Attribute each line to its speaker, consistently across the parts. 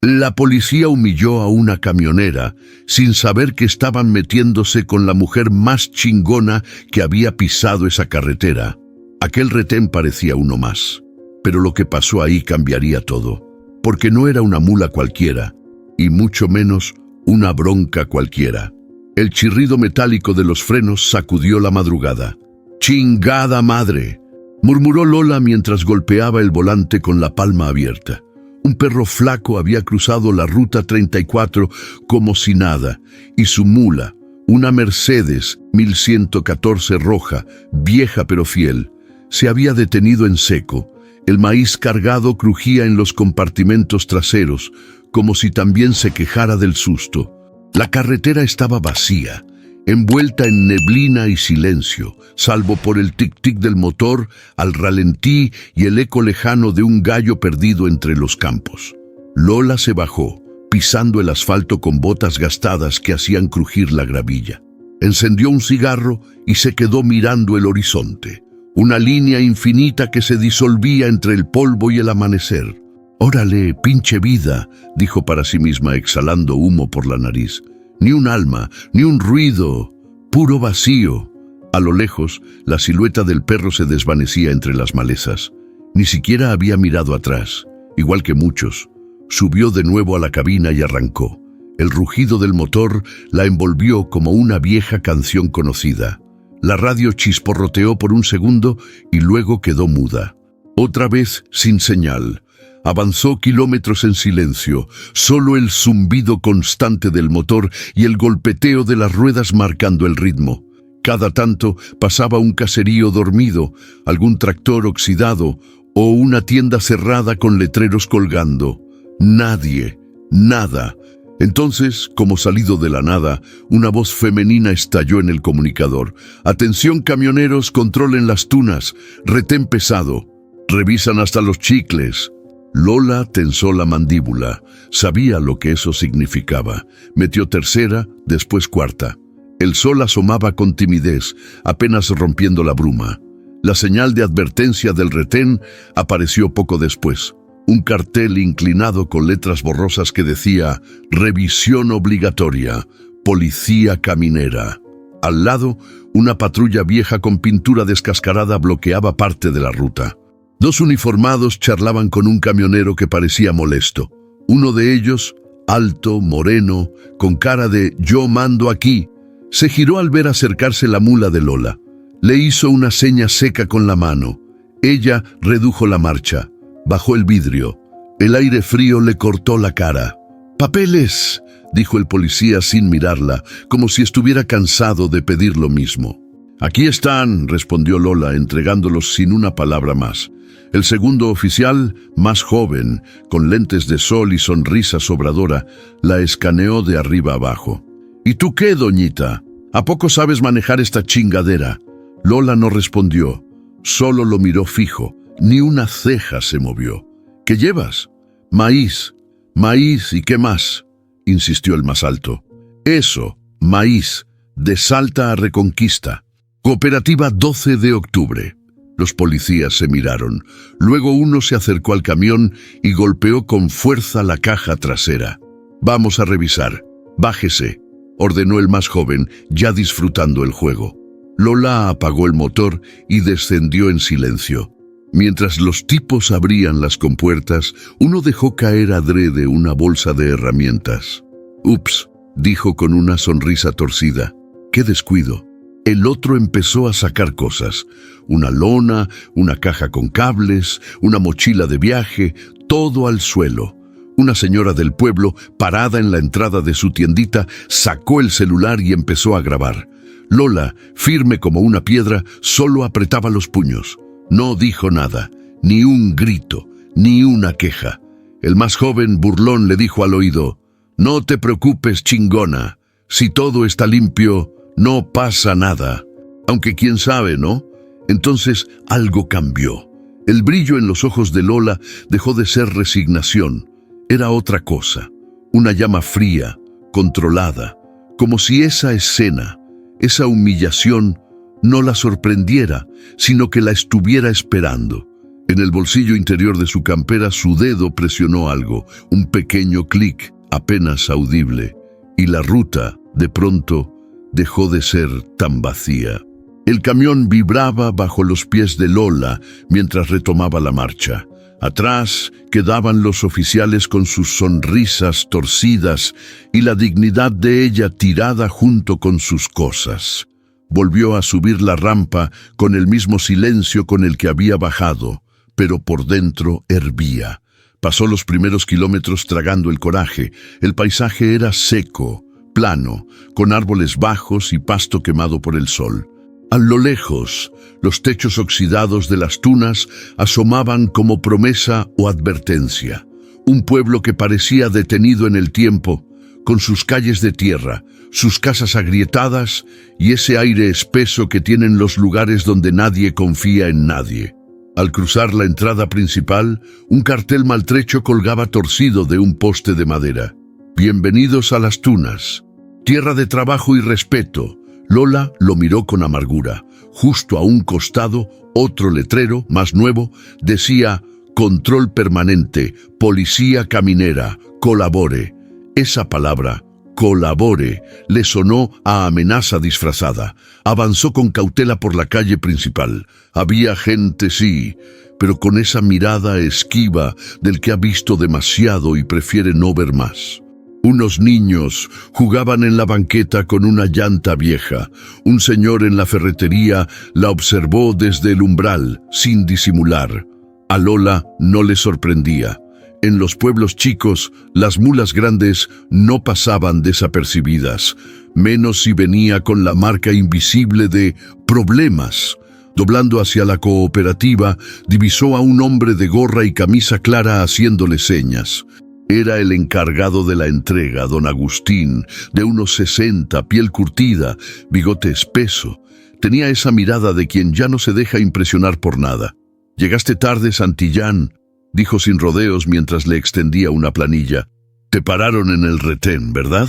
Speaker 1: La policía humilló a una camionera sin saber que estaban metiéndose con la mujer más chingona que había pisado esa carretera. Aquel retén parecía uno más, pero lo que pasó ahí cambiaría todo, porque no era una mula cualquiera, y mucho menos una bronca cualquiera. El chirrido metálico de los frenos sacudió la madrugada. «¡Chingada madre!», murmuró Lola mientras golpeaba el volante con la palma abierta. Un perro flaco había cruzado la ruta 34 como si nada, y su mula, una Mercedes 1114 roja, vieja pero fiel, se había detenido en seco. El maíz cargado crujía en los compartimentos traseros, como si también se quejara del susto. La carretera estaba vacía, envuelta en neblina y silencio, salvo por el tic-tic del motor al ralentí y el eco lejano de un gallo perdido entre los campos. Lola se bajó, pisando el asfalto con botas gastadas que hacían crujir la gravilla. Encendió un cigarro y se quedó mirando el horizonte, una línea infinita que se disolvía entre el polvo y el amanecer. «Órale, pinche vida», dijo para sí misma exhalando humo por la nariz. Ni un alma, ni un ruido, puro vacío. A lo lejos, la silueta del perro se desvanecía entre las malezas. Ni siquiera había mirado atrás, igual que muchos. Subió de nuevo a la cabina y arrancó. El rugido del motor la envolvió como una vieja canción conocida. La radio chisporroteó por un segundo y luego quedó muda. Otra vez sin señal. Avanzó kilómetros en silencio, solo el zumbido constante del motor y el golpeteo de las ruedas marcando el ritmo. Cada tanto pasaba un caserío dormido, algún tractor oxidado o una tienda cerrada con letreros colgando. Nadie, nada. Entonces, como salido de la nada, una voz femenina estalló en el comunicador. «Atención camioneros, controlen las tunas, retén pesado, revisan hasta los chicles». Lola tensó la mandíbula. Sabía lo que eso significaba. Metió tercera, después cuarta. El sol asomaba con timidez, apenas rompiendo la bruma. La señal de advertencia del retén apareció poco después. Un cartel inclinado con letras borrosas que decía «Revisión obligatoria, policía caminera». Al lado, una patrulla vieja con pintura descascarada bloqueaba parte de la ruta. Dos uniformados charlaban con un camionero que parecía molesto. Uno de ellos, alto, moreno, con cara de «yo mando aquí», se giró al ver acercarse la mula de Lola. Le hizo una seña seca con la mano. Ella redujo la marcha, bajó el vidrio. El aire frío le cortó la cara. «¡Papeles!», dijo el policía sin mirarla, como si estuviera cansado de pedir lo mismo. «Aquí están», respondió Lola, entregándolos sin una palabra más. El segundo oficial, más joven, con lentes de sol y sonrisa sobradora, la escaneó de arriba abajo. «¿Y tú qué, doñita? ¿A poco sabes manejar esta chingadera?». Lola no respondió, solo lo miró fijo, ni una ceja se movió. «¿Qué llevas?». «Maíz». «Maíz, ¿y qué más?», insistió el más alto. «Eso, maíz, de Salta a Reconquista. Cooperativa 12 de octubre». Los policías se miraron. Luego uno se acercó al camión y golpeó con fuerza la caja trasera. «Vamos a revisar. Bájese», ordenó el más joven, ya disfrutando el juego. Lola apagó el motor y descendió en silencio. Mientras los tipos abrían las compuertas, uno dejó caer adrede una bolsa de herramientas. «Ups», dijo con una sonrisa torcida. «Qué descuido». El otro empezó a sacar cosas. Una lona, una caja con cables, una mochila de viaje, todo al suelo. Una señora del pueblo, parada en la entrada de su tiendita, sacó el celular y empezó a grabar. Lola, firme como una piedra, solo apretaba los puños. No dijo nada, ni un grito, ni una queja. El más joven, burlón, le dijo al oído: «No te preocupes, chingona. Si todo está limpio, no pasa nada». Aunque quién sabe, ¿no? Entonces algo cambió. El brillo en los ojos de Lola dejó de ser resignación. Era otra cosa. Una llama fría, controlada. Como si esa escena, esa humillación, no la sorprendiera, sino que la estuviera esperando. En el bolsillo interior de su campera su dedo presionó algo, un pequeño clic apenas audible, y la ruta, de pronto, dejó de ser tan vacía. El camión vibraba bajo los pies de Lola mientras retomaba la marcha. Atrás quedaban los oficiales con sus sonrisas torcidas y la dignidad de ella tirada junto con sus cosas. Volvió a subir la rampa con el mismo silencio con el que había bajado, pero por dentro hervía. Pasó los primeros kilómetros tragando el coraje. El paisaje era seco, plano, con árboles bajos y pasto quemado por el sol. A lo lejos, los techos oxidados de las tunas asomaban como promesa o advertencia. Un pueblo que parecía detenido en el tiempo, con sus calles de tierra, sus casas agrietadas y ese aire espeso que tienen los lugares donde nadie confía en nadie. Al cruzar la entrada principal, un cartel maltrecho colgaba torcido de un poste de madera. «Bienvenidos a las Tunas. Tierra de trabajo y respeto». Lola lo miró con amargura. Justo a un costado, otro letrero, más nuevo, decía «Control permanente, policía caminera, colabore». Esa palabra, colabore, le sonó a amenaza disfrazada. Avanzó con cautela por la calle principal. Había gente, sí, pero con esa mirada esquiva del que ha visto demasiado y prefiere no ver más. Unos niños jugaban en la banqueta con una llanta vieja. Un señor en la ferretería la observó desde el umbral, sin disimular. A Lola no le sorprendía. En los pueblos chicos, las mulas grandes no pasaban desapercibidas, menos si venía con la marca invisible de problemas. Doblando hacia la cooperativa, divisó a un hombre de gorra y camisa clara haciéndole señas. Era el encargado de la entrega, don Agustín, de unos 60, piel curtida, bigote espeso. Tenía esa mirada de quien ya no se deja impresionar por nada. «Llegaste tarde, Santillán», dijo sin rodeos mientras le extendía una planilla. «Te pararon en el retén, ¿verdad?»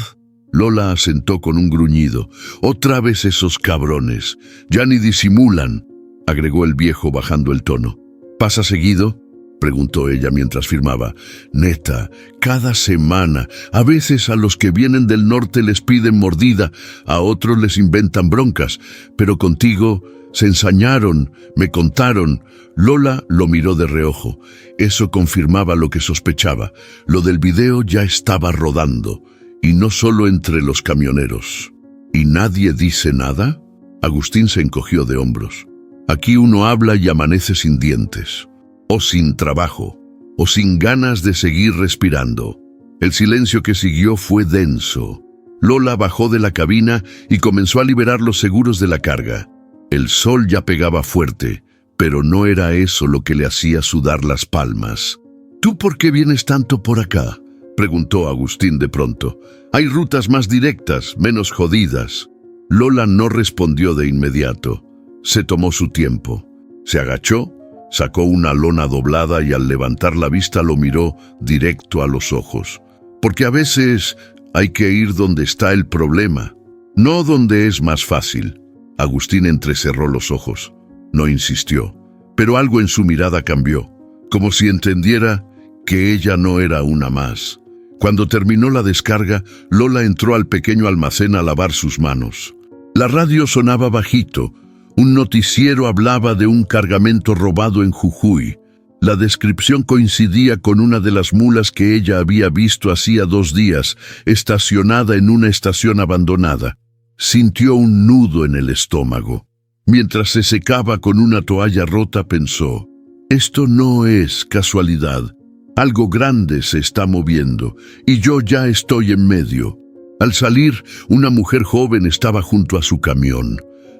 Speaker 1: Lola asentó con un gruñido. «Otra vez esos cabrones. Ya ni disimulan», agregó el viejo bajando el tono. «¿Pasa seguido?», preguntó ella mientras firmaba. «Neta, cada semana. A veces a los que vienen del norte les piden mordida, a otros les inventan broncas. Pero contigo se ensañaron, me contaron». Lola lo miró de reojo. Eso confirmaba lo que sospechaba. Lo del video ya estaba rodando, y no solo entre los camioneros. ¿Y nadie dice nada? Agustín se encogió de hombros. «Aquí uno habla y amanece sin dientes. O sin trabajo, o sin ganas de seguir respirando». El silencio que siguió fue denso. Lola bajó de la cabina y comenzó a liberar los seguros de la carga. El sol ya pegaba fuerte, pero no era eso lo que le hacía sudar las palmas. «¿Tú por qué vienes tanto por acá?», preguntó Agustín de pronto. «Hay rutas más directas, menos jodidas». Lola no respondió de inmediato. Se tomó su tiempo. Se agachó, sacó una lona doblada y al levantar la vista lo miró directo a los ojos. Porque a veces hay que ir donde está el problema, no donde es más fácil. Agustín entrecerró los ojos. No insistió, pero algo en su mirada cambió, como si entendiera que ella no era una más. Cuando terminó la descarga, Lola entró al pequeño almacén a lavar sus manos. La radio sonaba bajito. Un noticiero hablaba de un cargamento robado en Jujuy. La descripción coincidía con una de las mulas que ella había visto hacía 2 días, estacionada en una estación abandonada. Sintió un nudo en el estómago. Mientras se secaba con una toalla rota, pensó: «Esto no es casualidad. Algo grande se está moviendo, y yo ya estoy en medio». Al salir, una mujer joven estaba junto a su camión.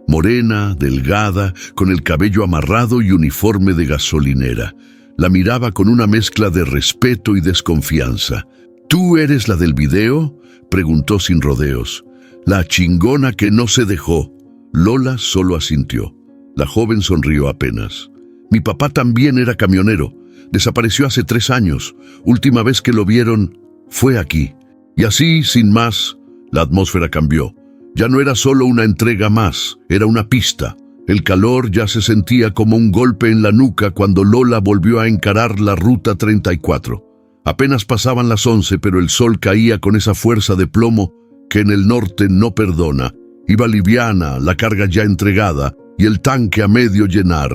Speaker 1: Morena, delgada, con el cabello amarrado y uniforme de gasolinera. La miraba con una mezcla de respeto y desconfianza. «¿Tú eres la del video?», preguntó sin rodeos. «La chingona que no se dejó». Lola solo asintió. La joven sonrió apenas. «Mi papá también era camionero. Desapareció hace 3 años. Última vez que lo vieron fue aquí». Y así, sin más, la atmósfera cambió. Ya no era solo una entrega más, era una pista. El calor ya se sentía como un golpe en la nuca cuando Lola volvió a encarar la ruta 34. Apenas pasaban las 11, pero el sol caía con esa fuerza de plomo que en el norte no perdona. Iba liviana, la carga ya entregada y el tanque a medio llenar.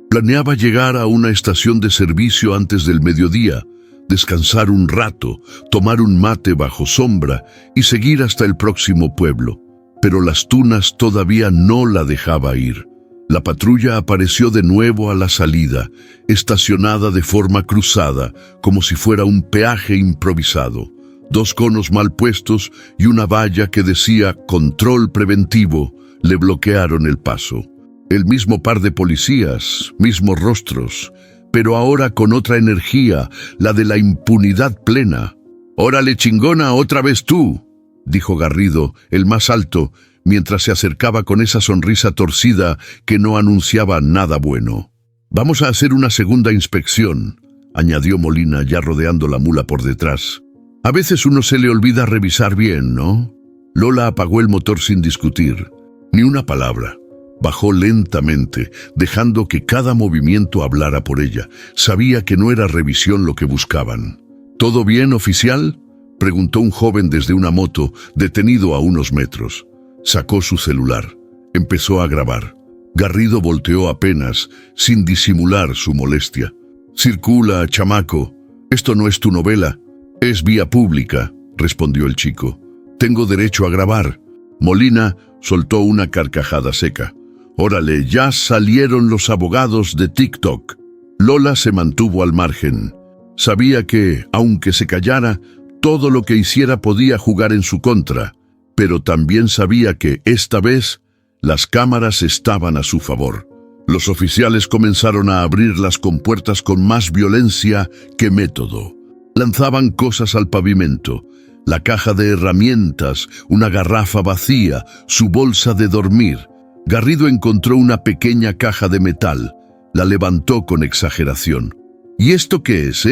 Speaker 1: Planeaba llegar a una estación de servicio antes del mediodía, descansar un rato, tomar un mate bajo sombra y seguir hasta el próximo pueblo. Pero Las Tunas todavía no la dejaba ir. La patrulla apareció de nuevo a la salida, estacionada de forma cruzada, como si fuera un peaje improvisado. 2 conos mal puestos y una valla que decía «Control preventivo» le bloquearon el paso. El mismo par de policías, mismos rostros, pero ahora con otra energía, la de la impunidad plena. «Órale, chingona, otra vez tú», dijo Garrido, el más alto, mientras se acercaba con esa sonrisa torcida que no anunciaba nada bueno. «Vamos a hacer una segunda inspección», añadió Molina, ya rodeando la mula por detrás. «A veces uno se le olvida revisar bien, ¿no?» Lola apagó el motor sin discutir. Ni una palabra. Bajó lentamente, dejando que cada movimiento hablara por ella. Sabía que no era revisión lo que buscaban. «¿Todo bien, oficial?», preguntó un joven desde una moto, detenido a unos metros. Sacó su celular. Empezó a grabar. Garrido volteó apenas, sin disimular su molestia. «Circula, chamaco. Esto no es tu novela. Es vía pública», respondió el chico. «Tengo derecho a grabar». Molina soltó una carcajada seca. «Órale, ya salieron los abogados de TikTok». Lola se mantuvo al margen. Sabía que, aunque se callara, todo lo que hiciera podía jugar en su contra, pero también sabía que, esta vez, las cámaras estaban a su favor. Los oficiales comenzaron a abrir las compuertas con más violencia que método. Lanzaban cosas al pavimento, la caja de herramientas, una garrafa vacía, su bolsa de dormir. Garrido encontró una pequeña caja de metal. La levantó con exageración. «¿Y esto qué es,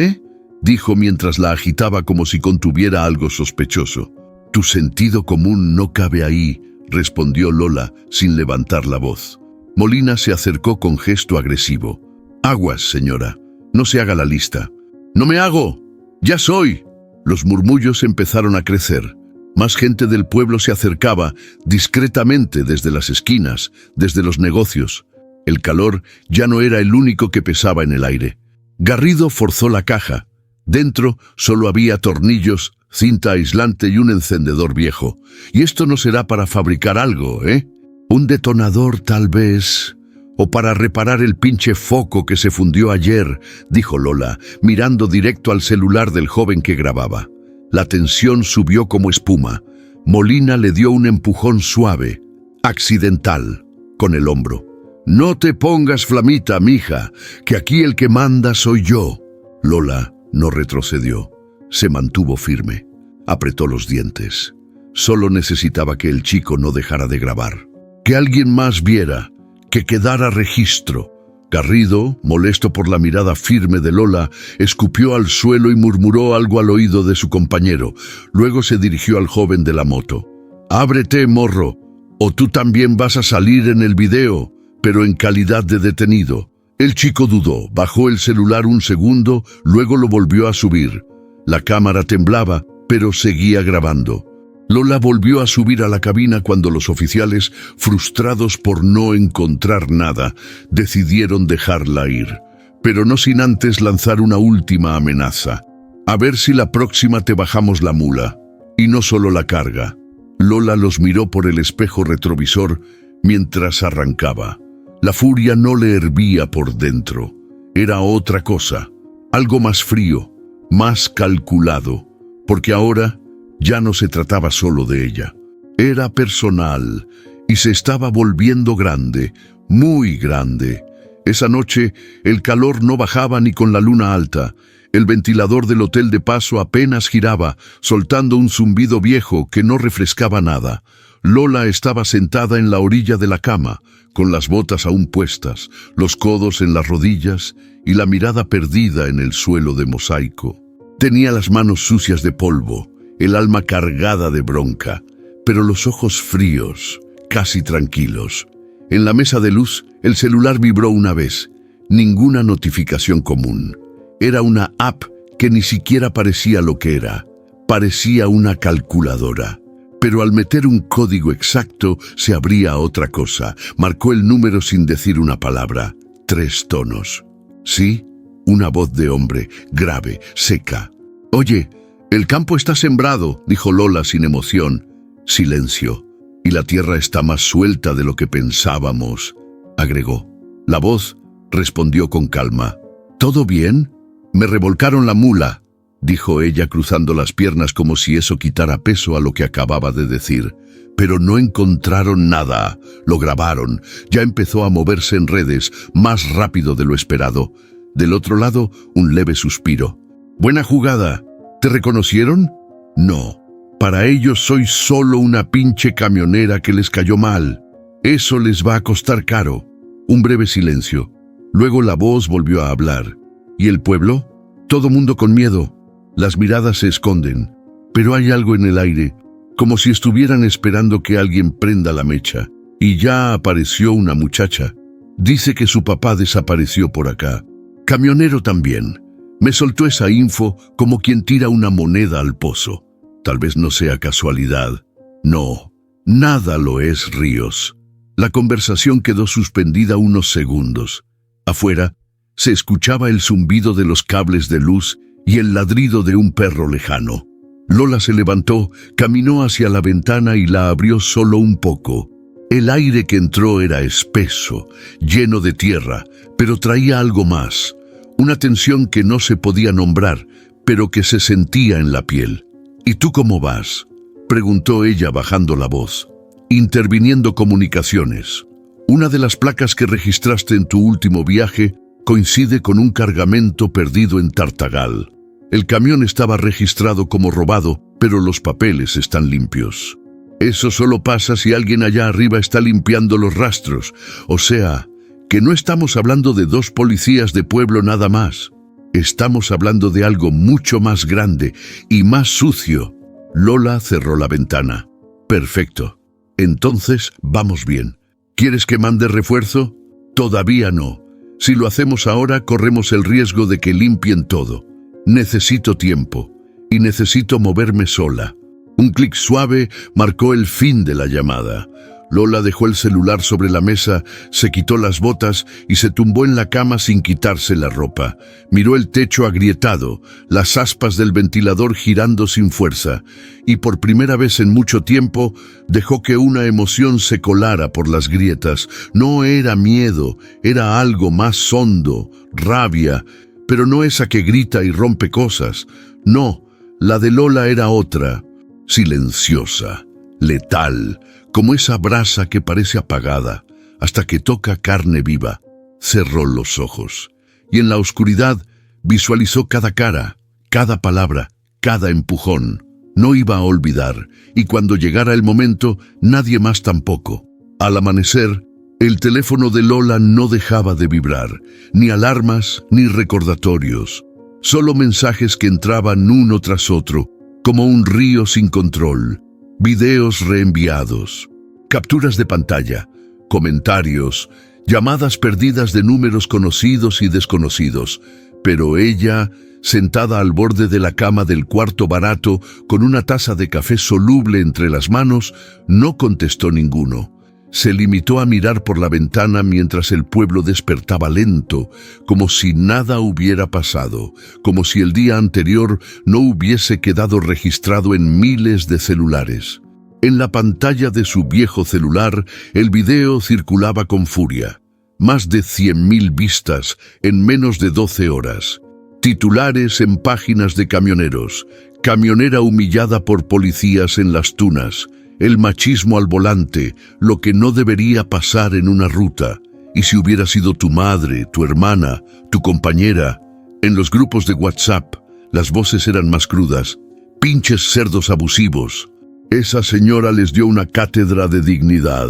Speaker 1: dijo mientras la agitaba como si contuviera algo sospechoso. «Tu sentido común no cabe ahí», respondió Lola sin levantar la voz. Molina se acercó con gesto agresivo. «Aguas, señora, no se haga la lista». «No me hago, ya soy». Los murmullos empezaron a crecer. Más gente del pueblo se acercaba, discretamente desde las esquinas, desde los negocios. El calor ya no era el único que pesaba en el aire. Garrido forzó la caja. Dentro solo había tornillos, cinta aislante y un encendedor viejo. «Y esto no será para fabricar algo, ¿eh? Un detonador, tal vez. O para reparar el pinche foco que se fundió ayer», dijo Lola, mirando directo al celular del joven que grababa. La tensión subió como espuma. Molina le dio un empujón suave, accidental, con el hombro. «No te pongas flamita, mija, que aquí el que manda soy yo». Lola no retrocedió. Se mantuvo firme. Apretó los dientes. Solo necesitaba que el chico no dejara de grabar. Que alguien más viera, que quedara registro. Garrido, molesto por la mirada firme de Lola, escupió al suelo y murmuró algo al oído de su compañero. Luego se dirigió al joven de la moto. «Ábrete, morro, o tú también vas a salir en el video, pero en calidad de detenido». El chico dudó, bajó el celular un segundo, luego lo volvió a subir. La cámara temblaba, pero seguía grabando. Lola volvió a subir a la cabina cuando los oficiales, frustrados por no encontrar nada, decidieron dejarla ir, pero no sin antes lanzar una última amenaza. «A ver si la próxima te bajamos la mula, y no solo la carga». Lola los miró por el espejo retrovisor mientras arrancaba. La furia no le hervía por dentro. Era otra cosa, algo más frío, más calculado, porque ahora ya no se trataba solo de ella. Era personal y se estaba volviendo grande, muy grande. Esa noche el calor no bajaba ni con la luna alta. El ventilador del hotel de paso apenas giraba, soltando un zumbido viejo que no refrescaba nada. Lola estaba sentada en la orilla de la cama, con las botas aún puestas, los codos en las rodillas y la mirada perdida en el suelo de mosaico. Tenía las manos sucias de polvo, el alma cargada de bronca, pero los ojos fríos, casi tranquilos. En la mesa de luz, el celular vibró una vez. Ninguna notificación común. Era una app que ni siquiera parecía lo que era. Parecía una calculadora. Pero al meter un código exacto, se abría otra cosa. Marcó el número sin decir una palabra. 3 tonos. Sí, una voz de hombre, grave, seca. «Oye, el campo está sembrado», dijo Lola sin emoción. Silencio. «Y la tierra está más suelta de lo que pensábamos», agregó. La voz respondió con calma. «¿Todo bien? Me revolcaron la mula», dijo ella cruzando las piernas como si eso quitara peso a lo que acababa de decir. Pero no encontraron nada. Lo grabaron. Ya empezó a moverse en redes, más rápido de lo esperado. Del otro lado, un leve suspiro. «Buena jugada. ¿Te reconocieron?» «No. Para ellos soy solo una pinche camionera que les cayó mal. Eso les va a costar caro». Un breve silencio. Luego la voz volvió a hablar. «¿Y el pueblo?» «Todo mundo con miedo. Las miradas se esconden. Pero hay algo en el aire, como si estuvieran esperando que alguien prenda la mecha. Y ya apareció una muchacha. Dice que su papá desapareció por acá. Camionero también. Me soltó esa info como quien tira una moneda al pozo. Tal vez no sea casualidad. No, nada lo es, Ríos». La conversación quedó suspendida unos segundos. Afuera, se escuchaba el zumbido de los cables de luz y el ladrido de un perro lejano. Lola se levantó, caminó hacia la ventana y la abrió solo un poco. El aire que entró era espeso, lleno de tierra, pero traía algo más. Una tensión que no se podía nombrar, pero que se sentía en la piel. «¿Y tú cómo vas?», preguntó ella bajando la voz. «Interviniendo comunicaciones. Una de las placas que registraste en tu último viaje coincide con un cargamento perdido en Tartagal. El camión estaba registrado como robado, pero los papeles están limpios. Eso solo pasa si alguien allá arriba está limpiando los rastros. O sea, que no estamos hablando de 2 policías de pueblo nada más. Estamos hablando de algo mucho más grande y más sucio». Lola cerró la ventana. «Perfecto. Entonces vamos bien. ¿Quieres que mande refuerzo?» «Todavía no. Si lo hacemos ahora, corremos el riesgo de que limpien todo. Necesito tiempo y necesito moverme sola». Un clic suave marcó el fin de la llamada. Lola dejó el celular sobre la mesa, se quitó las botas y se tumbó en la cama sin quitarse la ropa. Miró el techo agrietado, las aspas del ventilador girando sin fuerza, y por primera vez en mucho tiempo dejó que una emoción se colara por las grietas. No era miedo, era algo más hondo, rabia, pero no esa que grita y rompe cosas. No, la de Lola era otra, silenciosa, letal, como esa brasa que parece apagada hasta que toca carne viva. Cerró los ojos y en la oscuridad visualizó cada cara, cada palabra, cada empujón. No iba a olvidar, y cuando llegara el momento, nadie más tampoco. Al amanecer, el teléfono de Lola no dejaba de vibrar, ni alarmas ni recordatorios, solo mensajes que entraban uno tras otro, como un río sin control. Videos reenviados, capturas de pantalla, comentarios, llamadas perdidas de números conocidos y desconocidos. Pero ella, sentada al borde de la cama del cuarto barato, con una taza de café soluble entre las manos, no contestó ninguno. Se limitó a mirar por la ventana mientras el pueblo despertaba lento, como si nada hubiera pasado, como si el día anterior no hubiese quedado registrado en miles de celulares. En la pantalla de su viejo celular, el video circulaba con furia. Más de 100.000 vistas en menos de 12 horas. Titulares en páginas de camioneros. Camionera humillada por policías en Las Tunas. El machismo al volante, lo que no debería pasar en una ruta. Y si hubiera sido tu madre, tu hermana, tu compañera. En los grupos de WhatsApp, las voces eran más crudas. Pinches cerdos abusivos. Esa señora les dio una cátedra de dignidad.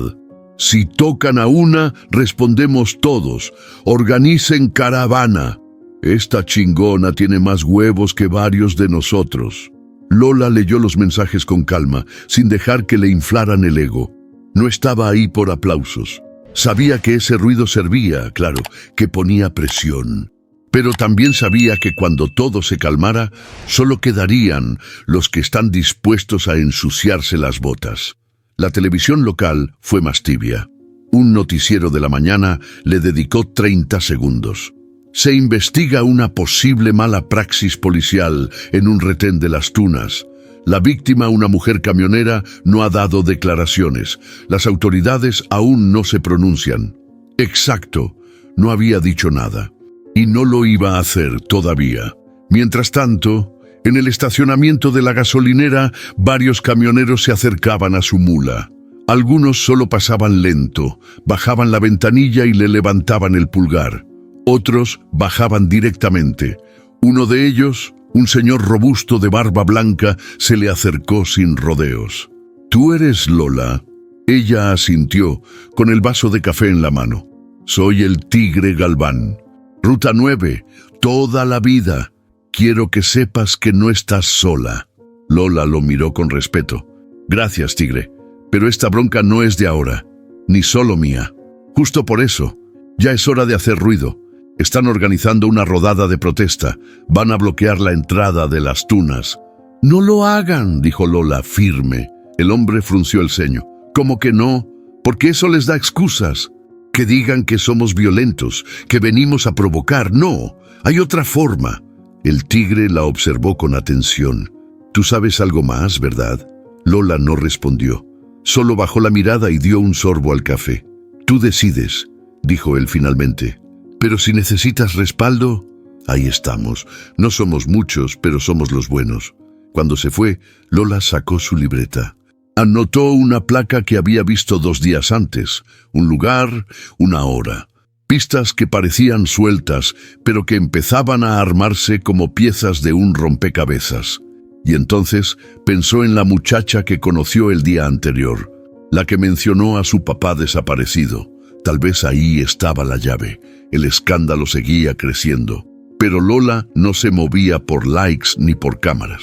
Speaker 1: Si tocan a una, respondemos todos. Organicen caravana. Esta chingona tiene más huevos que varios de nosotros. Lola leyó los mensajes con calma, sin dejar que le inflaran el ego. No estaba ahí por aplausos. Sabía que ese ruido servía, claro, que ponía presión. Pero también sabía que cuando todo se calmara, solo quedarían los que están dispuestos a ensuciarse las botas. La televisión local fue más tibia. Un noticiero de la mañana le dedicó 30 segundos. Se investiga una posible mala praxis policial en un retén de Las Tunas. La víctima, una mujer camionera, no ha dado declaraciones. Las autoridades aún no se pronuncian. Exacto, no había dicho nada. Y no lo iba a hacer todavía. Mientras tanto, en el estacionamiento de la gasolinera, varios camioneros se acercaban a su mula. Algunos solo pasaban lento, bajaban la ventanilla y le levantaban el pulgar. Otros bajaban directamente. Uno de ellos, un señor robusto de barba blanca, se le acercó sin rodeos. «¿Tú eres Lola?» Ella asintió, con el vaso de café en la mano. «Soy el Tigre Galván. Ruta 9, toda la vida. Quiero que sepas que no estás sola». Lola lo miró con respeto. «Gracias, Tigre, pero esta bronca no es de ahora, ni solo mía. Justo por eso, ya es hora de hacer ruido. Están organizando una rodada de protesta. Van a bloquear la entrada de Las Tunas». «No lo hagan», dijo Lola, firme. El hombre frunció el ceño. «¿Cómo que no? Porque eso les da excusas. Que digan que somos violentos, que venimos a provocar. No, hay otra forma». El tigre la observó con atención. «Tú sabes algo más, ¿verdad?» Lola no respondió. Solo bajó la mirada y dio un sorbo al café. «Tú decides», dijo él finalmente. «Pero si necesitas respaldo, ahí estamos. No somos muchos, pero somos los buenos». Cuando se fue, Lola sacó su libreta. Anotó una placa que había visto 2 días antes, un lugar, una hora. Pistas que parecían sueltas, pero que empezaban a armarse como piezas de un rompecabezas. Y entonces pensó en la muchacha que conoció el día anterior, la que mencionó a su papá desaparecido. Tal vez ahí estaba la llave. El escándalo seguía creciendo. Pero Lola no se movía por likes ni por cámaras.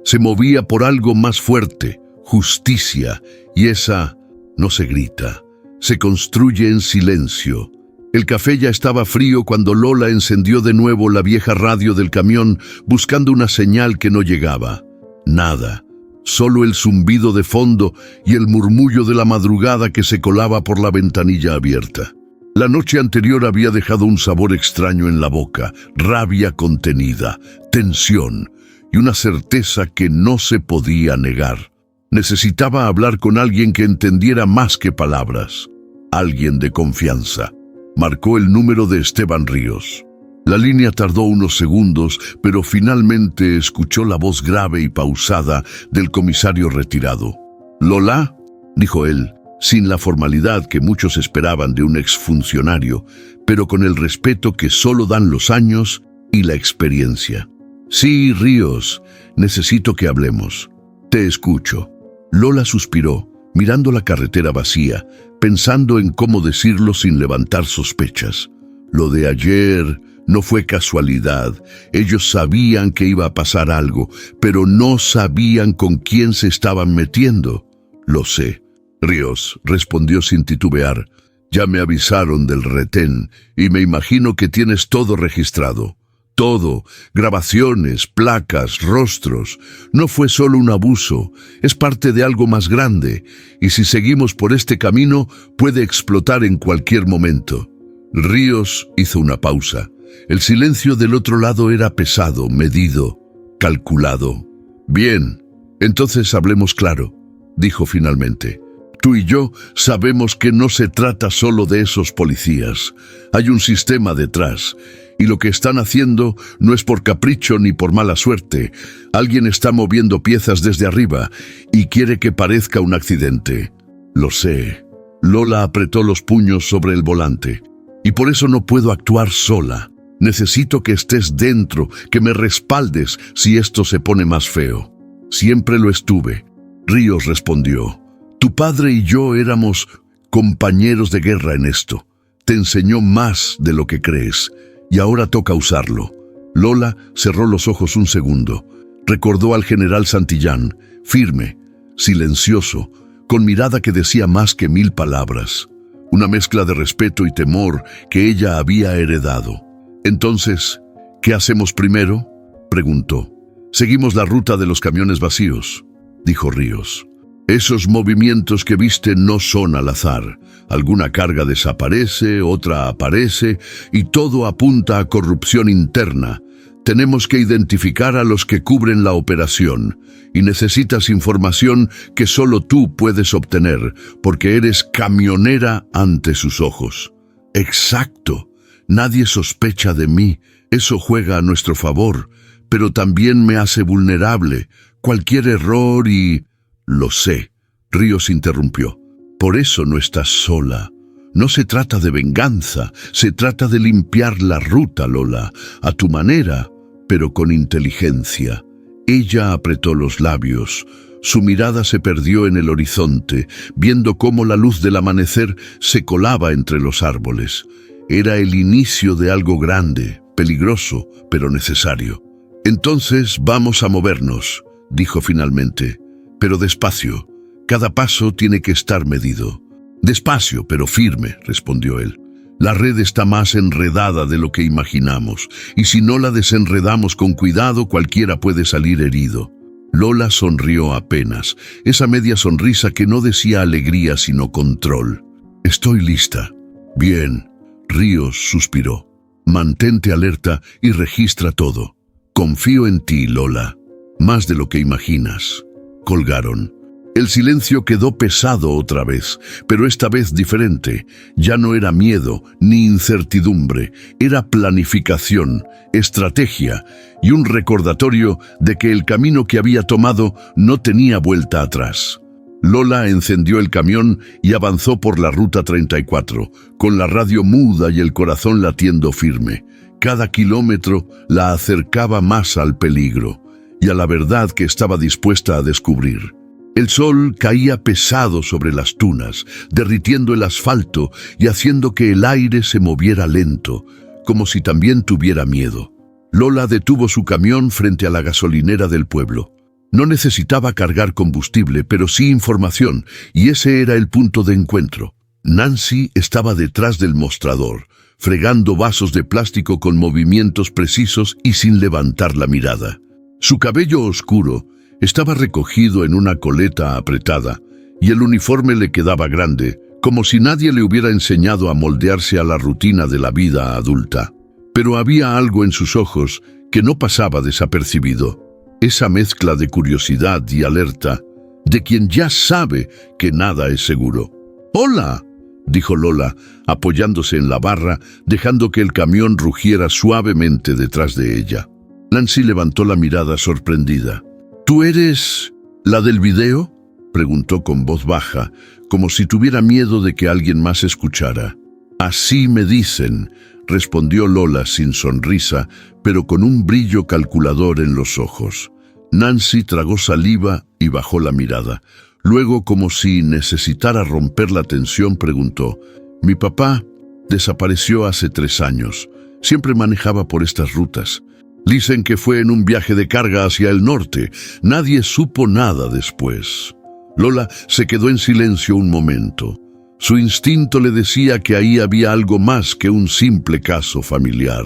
Speaker 1: Se movía por algo más fuerte, justicia, y esa no se grita, se construye en silencio. El café ya estaba frío cuando Lola encendió de nuevo la vieja radio del camión buscando una señal que no llegaba. Nada, solo el zumbido de fondo y el murmullo de la madrugada que se colaba por la ventanilla abierta. La noche anterior había dejado un sabor extraño en la boca, rabia contenida, tensión y una certeza que no se podía negar. Necesitaba hablar con alguien que entendiera más que palabras. Alguien de confianza. Marcó el número de Esteban Ríos. La línea tardó unos segundos, pero finalmente escuchó la voz grave y pausada del comisario retirado. «¿Lola?», dijo él, sin la formalidad que muchos esperaban de un exfuncionario, pero con el respeto que solo dan los años y la experiencia. «Sí, Ríos, necesito que hablemos». «Te escucho». Lola suspiró, mirando la carretera vacía, pensando en cómo decirlo sin levantar sospechas. Lo de ayer no fue casualidad. Ellos sabían que iba a pasar algo, pero no sabían con quién se estaban metiendo. «Lo sé». «Ríos», respondió sin titubear. «Ya me avisaron del retén y me imagino que tienes todo registrado». Todo, grabaciones, placas, rostros. No fue solo un abuso, es parte de algo más grande, y si seguimos por este camino puede explotar en cualquier momento. Ríos hizo una pausa. El silencio del otro lado era pesado, medido, calculado. «Bien, entonces hablemos claro», dijo finalmente. «Tú y yo sabemos que no se trata solo de esos policías. Hay un sistema detrás. Y lo que están haciendo no es por capricho ni por mala suerte. Alguien está moviendo piezas desde arriba y quiere que parezca un accidente». «Lo sé». Lola apretó los puños sobre el volante. «Y por eso no puedo actuar sola. Necesito que estés dentro, que me respaldes si esto se pone más feo». «Siempre lo estuve», Ríos respondió. «Tu padre y yo éramos compañeros de guerra en esto. Te enseñó más de lo que crees. Y ahora toca usarlo». Lola cerró los ojos un segundo. Recordó al general Santillán, firme, silencioso, con mirada que decía más que 1000 palabras. una mezcla de respeto y temor que ella había heredado. «Entonces, ¿qué hacemos primero?», preguntó. «Seguimos la ruta de los camiones vacíos», dijo Ríos. «Esos movimientos que viste no son al azar. Alguna carga desaparece, otra aparece, y todo apunta a corrupción interna. Tenemos que identificar a los que cubren la operación, y necesitas información que solo tú puedes obtener, porque eres camionera ante sus ojos». «Exacto. Nadie sospecha de mí. Eso juega a nuestro favor, pero también me hace vulnerable. Cualquier error y...» «Lo sé», Ríos interrumpió. «Por eso no estás sola. No se trata de venganza, se trata de limpiar la ruta, Lola, a tu manera, pero con inteligencia». Ella apretó los labios. Su mirada se perdió en el horizonte, viendo cómo la luz del amanecer se colaba entre los árboles. Era el inicio de algo grande, peligroso, pero necesario. «Entonces vamos a movernos», dijo finalmente. «Pero despacio. Cada paso tiene que estar medido». «Despacio, pero firme», respondió él. «La red está más enredada de lo que imaginamos, y si no la desenredamos con cuidado, cualquiera puede salir herido». Lola sonrió apenas, esa media sonrisa que no decía alegría sino control. «Estoy lista». «Bien», Ríos suspiró. «Mantente alerta y registra todo. Confío en ti, Lola. Más de lo que imaginas». Colgaron. El silencio quedó pesado otra vez, pero esta vez diferente. Ya no era miedo ni incertidumbre, era planificación, estrategia y un recordatorio de que el camino que había tomado no tenía vuelta atrás. Lola encendió el camión y avanzó por la ruta 34, con la radio muda y el corazón latiendo firme. Cada kilómetro la acercaba más al peligro y a la verdad que estaba dispuesta a descubrir. El sol caía pesado sobre las tunas, derritiendo el asfalto y haciendo que el aire se moviera lento, como si también tuviera miedo. Lola detuvo su camión frente a la gasolinera del pueblo. No necesitaba cargar combustible, pero sí información, y ese era el punto de encuentro. Nancy estaba detrás del mostrador, fregando vasos de plástico con movimientos precisos y sin levantar la mirada. Su cabello oscuro estaba recogido en una coleta apretada, y el uniforme le quedaba grande, como si nadie le hubiera enseñado a moldearse a la rutina de la vida adulta. Pero había algo en sus ojos que no pasaba desapercibido. Esa mezcla de curiosidad y alerta, de quien ya sabe que nada es seguro. «¡Hola!», dijo Lola, apoyándose en la barra, dejando que el camión rugiera suavemente detrás de ella. Nancy levantó la mirada sorprendida. «¿Tú eres la del video?», preguntó con voz baja, como si tuviera miedo de que alguien más escuchara. «Así me dicen», respondió Lola sin sonrisa, pero con un brillo calculador en los ojos. Nancy tragó saliva y bajó la mirada. Luego, como si necesitara romper la tensión, preguntó: «Mi papá desapareció hace 3 años. Siempre manejaba por estas rutas. Dicen que fue en un viaje de carga hacia el norte. Nadie supo nada después». Lola se quedó en silencio un momento. Su instinto le decía que ahí había algo más que un simple caso familiar.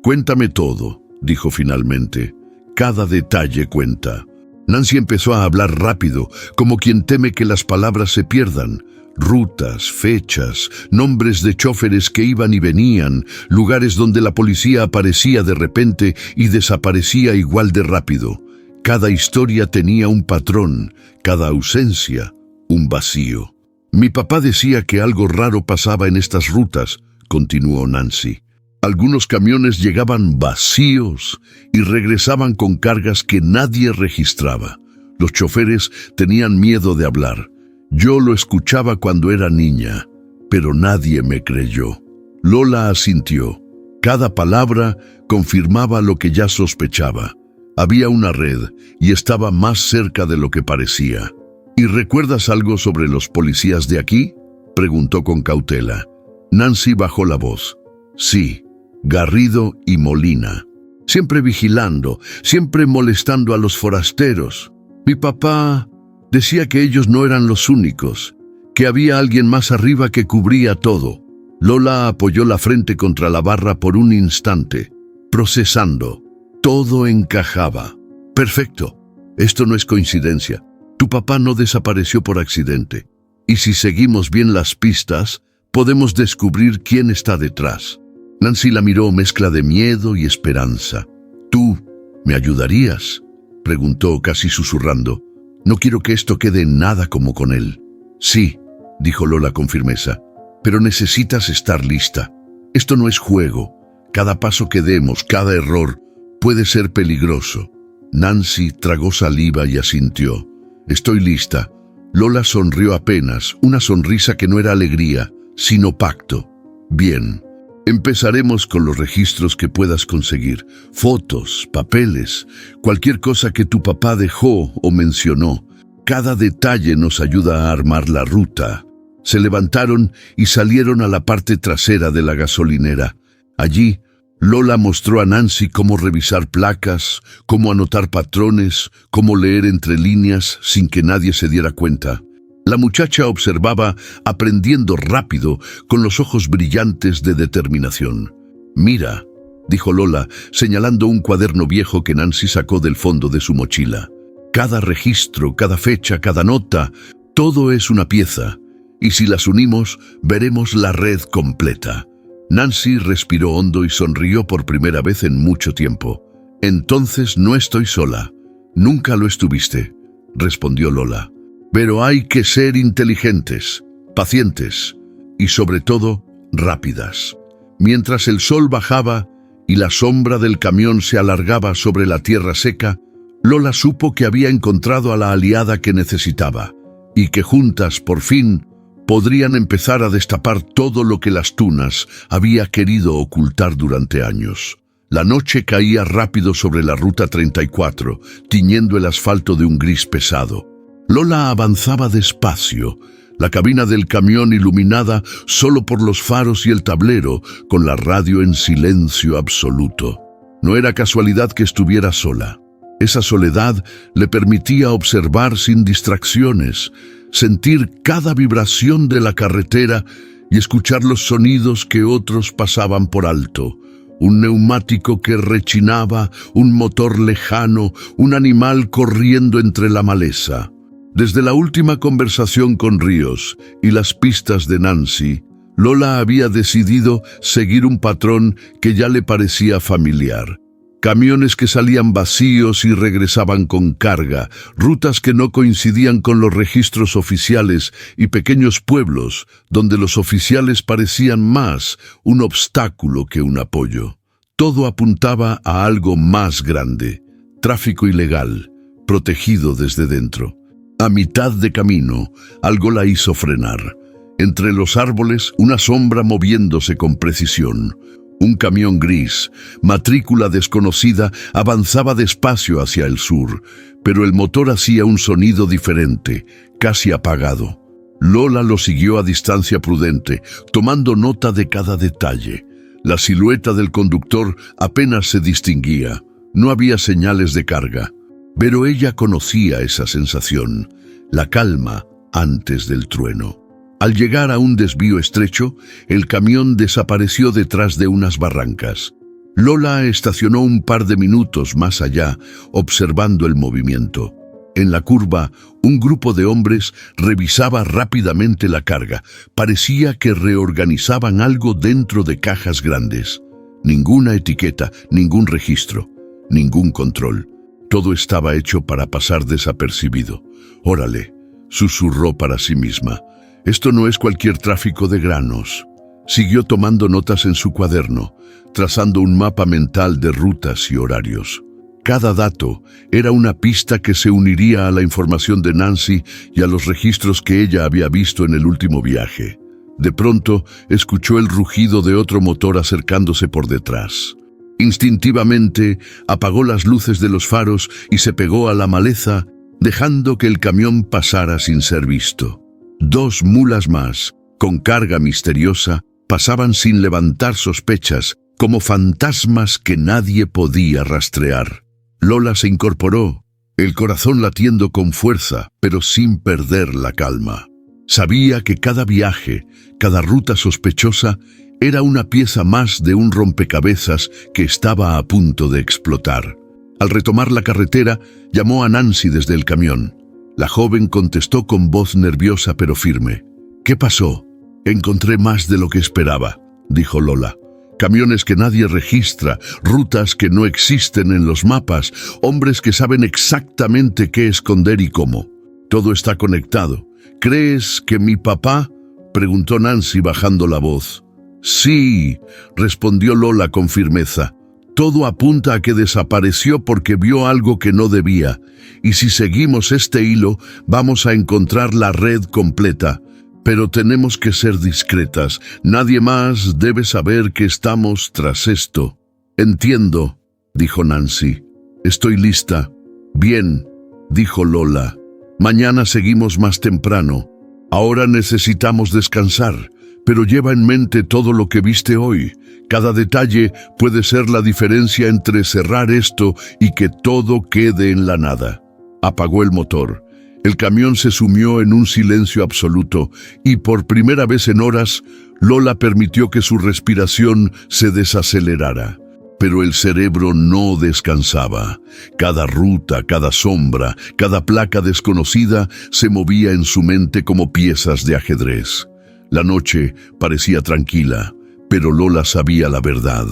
Speaker 1: «Cuéntame todo», dijo finalmente. «Cada detalle cuenta». Nancy empezó a hablar rápido, como quien teme que las palabras se pierdan. Rutas, fechas, nombres de chóferes que iban y venían, lugares donde la policía aparecía de repente y desaparecía igual de rápido. Cada historia tenía un patrón, cada ausencia, un vacío. «Mi papá decía que algo raro pasaba en estas rutas», continuó Nancy. «Algunos camiones llegaban vacíos y regresaban con cargas que nadie registraba. Los choferes tenían miedo de hablar. Yo lo escuchaba cuando era niña, pero nadie me creyó». Lola asintió. Cada palabra confirmaba lo que ya sospechaba. Había una red y estaba más cerca de lo que parecía. «¿Y recuerdas algo sobre los policías de aquí?», preguntó con cautela. Nancy bajó la voz. «Sí, Garrido y Molina. Siempre vigilando, siempre molestando a los forasteros. Mi papá decía que ellos no eran los únicos, que había alguien más arriba que cubría todo. Lola apoyó la frente contra la barra por un instante, procesando. Todo encajaba. Perfecto. Esto no es coincidencia. Tu papá no desapareció por accidente. Y si seguimos bien las pistas, podemos descubrir quién está detrás. Nancy la miró, mezcla de miedo y esperanza. ¿Tú me ayudarías?, preguntó casi susurrando. No quiero que esto quede en nada como con él. Sí, dijo Lola con firmeza, pero necesitas estar lista. Esto no es juego. Cada paso que demos, cada error, puede ser peligroso. Nancy tragó saliva y asintió. Estoy lista. Lola sonrió apenas, una sonrisa que no era alegría, sino pacto. Bien. Empezaremos con los registros que puedas conseguir. Fotos, papeles, cualquier cosa que tu papá dejó o mencionó. Cada detalle nos ayuda a armar la ruta. Se levantaron y salieron a la parte trasera de la gasolinera. Allí, Lola mostró a Nancy cómo revisar placas, cómo anotar patrones, cómo leer entre líneas sin que nadie se diera cuenta. La muchacha observaba, aprendiendo rápido, con los ojos brillantes de determinación. «Mira», dijo Lola, señalando un cuaderno viejo que Nancy sacó del fondo de su mochila. «Cada registro, cada fecha, cada nota, todo es una pieza, y si las unimos, veremos la red completa». Nancy respiró hondo y sonrió por primera vez en mucho tiempo. «Entonces no estoy sola. Nunca lo estuviste», respondió Lola. «Pero hay que ser inteligentes, pacientes y sobre todo rápidas». Mientras el sol bajaba y la sombra del camión se alargaba sobre la tierra seca, Lola supo que había encontrado a la aliada que necesitaba y que juntas, por fin, podrían empezar a destapar todo lo que las tunas había querido ocultar durante años. La noche caía rápido sobre la ruta 34, tiñendo el asfalto de un gris pesado. Lola avanzaba despacio, la cabina del camión iluminada solo por los faros y el tablero, con la radio en silencio absoluto. No era casualidad que estuviera sola. Esa soledad le permitía observar sin distracciones, sentir cada vibración de la carretera y escuchar los sonidos que otros pasaban por alto. Un neumático que rechinaba, un motor lejano, un animal corriendo entre la maleza. Desde la última conversación con Ríos y las pistas de Nancy, Lola había decidido seguir un patrón que ya le parecía familiar. Camiones que salían vacíos y regresaban con carga, rutas que no coincidían con los registros oficiales y pequeños pueblos donde los oficiales parecían más un obstáculo que un apoyo. Todo apuntaba a algo más grande: tráfico ilegal, protegido desde dentro. A mitad de camino, algo la hizo frenar. Entre los árboles, una sombra moviéndose con precisión. Un camión gris, matrícula desconocida, avanzaba despacio hacia el sur, pero el motor hacía un sonido diferente, casi apagado. Lola lo siguió a distancia prudente, tomando nota de cada detalle. La silueta del conductor apenas se distinguía. No había señales de carga. Pero ella conocía esa sensación, la calma antes del trueno. Al llegar a un desvío estrecho, el camión desapareció detrás de unas barrancas. Lola estacionó un par de minutos más allá, observando el movimiento. En la curva, un grupo de hombres revisaba rápidamente la carga. Parecía que reorganizaban algo dentro de cajas grandes. Ninguna etiqueta, ningún registro, ningún control. Todo estaba hecho para pasar desapercibido. «Órale», susurró para sí misma. «Esto no es cualquier tráfico de granos». Siguió tomando notas en su cuaderno, trazando un mapa mental de rutas y horarios. Cada dato era una pista que se uniría a la información de Nancy y a los registros que ella había visto en el último viaje. De pronto, escuchó el rugido de otro motor acercándose por detrás. Instintivamente, apagó las luces de los faros y se pegó a la maleza, dejando que el camión pasara sin ser visto. 2 mulas más, con carga misteriosa, pasaban sin levantar sospechas, como fantasmas que nadie podía rastrear. Lola se incorporó, el corazón latiendo con fuerza, pero sin perder la calma. Sabía que cada viaje, cada ruta sospechosa, era una pieza más de un rompecabezas que estaba a punto de explotar. Al retomar la carretera, llamó a Nancy desde el camión. La joven contestó con voz nerviosa pero firme. «¿Qué pasó?» «Encontré más de lo que esperaba», dijo Lola. «Camiones que nadie registra, rutas que no existen en los mapas, hombres que saben exactamente qué esconder y cómo. Todo está conectado. ¿Crees que mi papá?», preguntó Nancy bajando la voz. «Sí», respondió Lola con firmeza. «Todo apunta a que desapareció porque vio algo que no debía, y si seguimos este hilo, vamos a encontrar la red completa. Pero tenemos que ser discretas. Nadie más debe saber que estamos tras esto». «Entiendo», dijo Nancy. «Estoy lista». «Bien», dijo Lola. «Mañana seguimos más temprano. Ahora necesitamos descansar, pero lleva en mente todo lo que viste hoy. Cada detalle puede ser la diferencia entre cerrar esto y que todo quede en la nada». Apagó el motor. El camión se sumió en un silencio absoluto y por primera vez en horas, Lola permitió que su respiración se desacelerara. Pero el cerebro no descansaba. Cada ruta, cada sombra, cada placa desconocida se movía en su mente como piezas de ajedrez. La noche parecía tranquila, pero Lola sabía la verdad.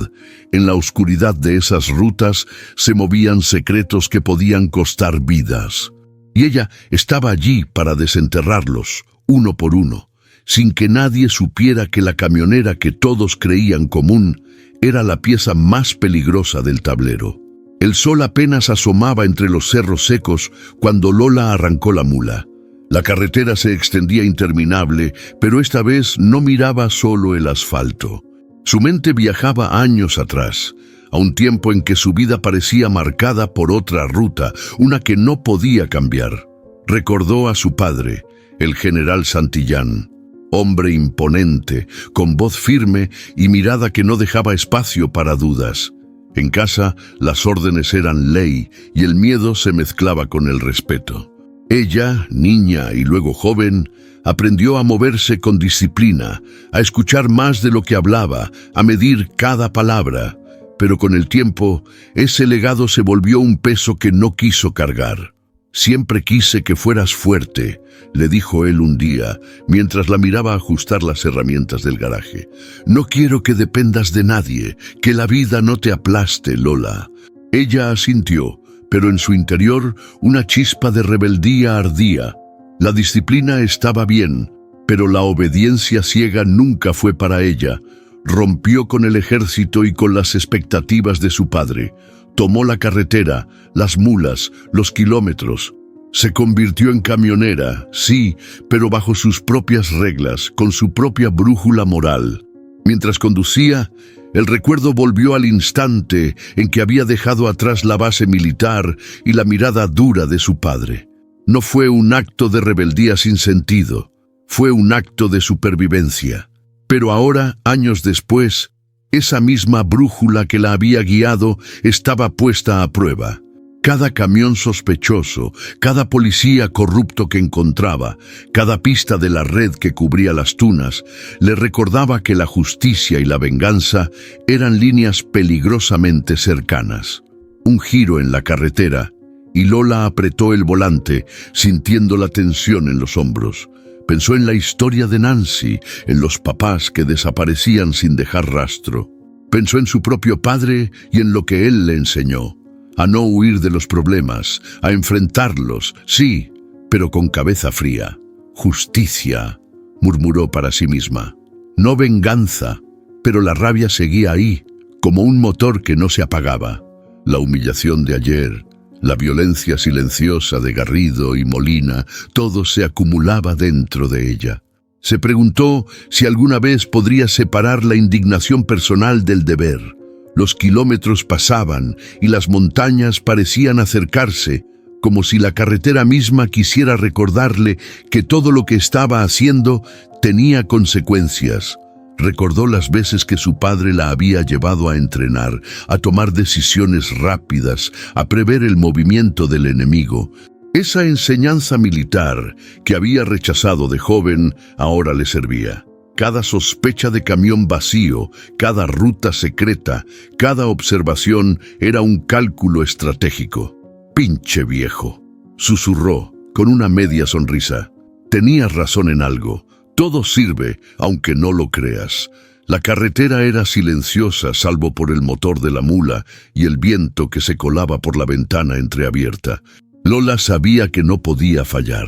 Speaker 1: En la oscuridad de esas rutas se movían secretos que podían costar vidas. Y ella estaba allí para desenterrarlos, uno por uno, sin que nadie supiera que la camionera que todos creían común era la pieza más peligrosa del tablero. El sol apenas asomaba entre los cerros secos cuando Lola arrancó la mula. La carretera se extendía interminable, pero esta vez no miraba solo el asfalto. Su mente viajaba años atrás, a un tiempo en que su vida parecía marcada por otra ruta, una que no podía cambiar. Recordó a su padre, el general Santillán, hombre imponente, con voz firme y mirada que no dejaba espacio para dudas. En casa, las órdenes eran ley y el miedo se mezclaba con el respeto. Ella, niña y luego joven, aprendió a moverse con disciplina, a escuchar más de lo que hablaba, a medir cada palabra. Pero con el tiempo, ese legado se volvió un peso que no quiso cargar. «Siempre quise que fueras fuerte», le dijo él un día, mientras la miraba ajustar las herramientas del garaje. «No quiero que dependas de nadie, que la vida no te aplaste, Lola». Ella asintió, pero en su interior una chispa de rebeldía ardía. La disciplina estaba bien, pero la obediencia ciega nunca fue para ella. Rompió con el ejército y con las expectativas de su padre. Tomó la carretera, las mulas, los kilómetros. Se convirtió en camionera, sí, pero bajo sus propias reglas, con su propia brújula moral. Mientras conducía, el recuerdo volvió al instante en que había dejado atrás la base militar y la mirada dura de su padre. No fue un acto de rebeldía sin sentido, fue un acto de supervivencia. Pero ahora, años después, esa misma brújula que la había guiado estaba puesta a prueba. Cada camión sospechoso, cada policía corrupto que encontraba, cada pista de la red que cubría las tunas, le recordaba que la justicia y la venganza eran líneas peligrosamente cercanas. Un giro en la carretera, y Lola apretó el volante, sintiendo la tensión en los hombros. Pensó en la historia de Nancy, en los papás que desaparecían sin dejar rastro. Pensó en su propio padre y en lo que él le enseñó. A no huir de los problemas, a enfrentarlos, sí, pero con cabeza fría. «Justicia», murmuró para sí misma. «No venganza», pero la rabia seguía ahí, como un motor que no se apagaba. La humillación de ayer, la violencia silenciosa de Garrido y Molina, todo se acumulaba dentro de ella. Se preguntó si alguna vez podría separar la indignación personal del deber. Los kilómetros pasaban y las montañas parecían acercarse, como si la carretera misma quisiera recordarle que todo lo que estaba haciendo tenía consecuencias. Recordó las veces que su padre la había llevado a entrenar, a tomar decisiones rápidas, a prever el movimiento del enemigo. Esa enseñanza militar que había rechazado de joven ahora le servía. Cada sospecha de camión vacío, cada ruta secreta, cada observación era un cálculo estratégico. «Pinche viejo», susurró con una media sonrisa. «Tenías razón en algo. Todo sirve, aunque no lo creas». La carretera era silenciosa, salvo por el motor de la mula y el viento que se colaba por la ventana entreabierta. Lola sabía que no podía fallar,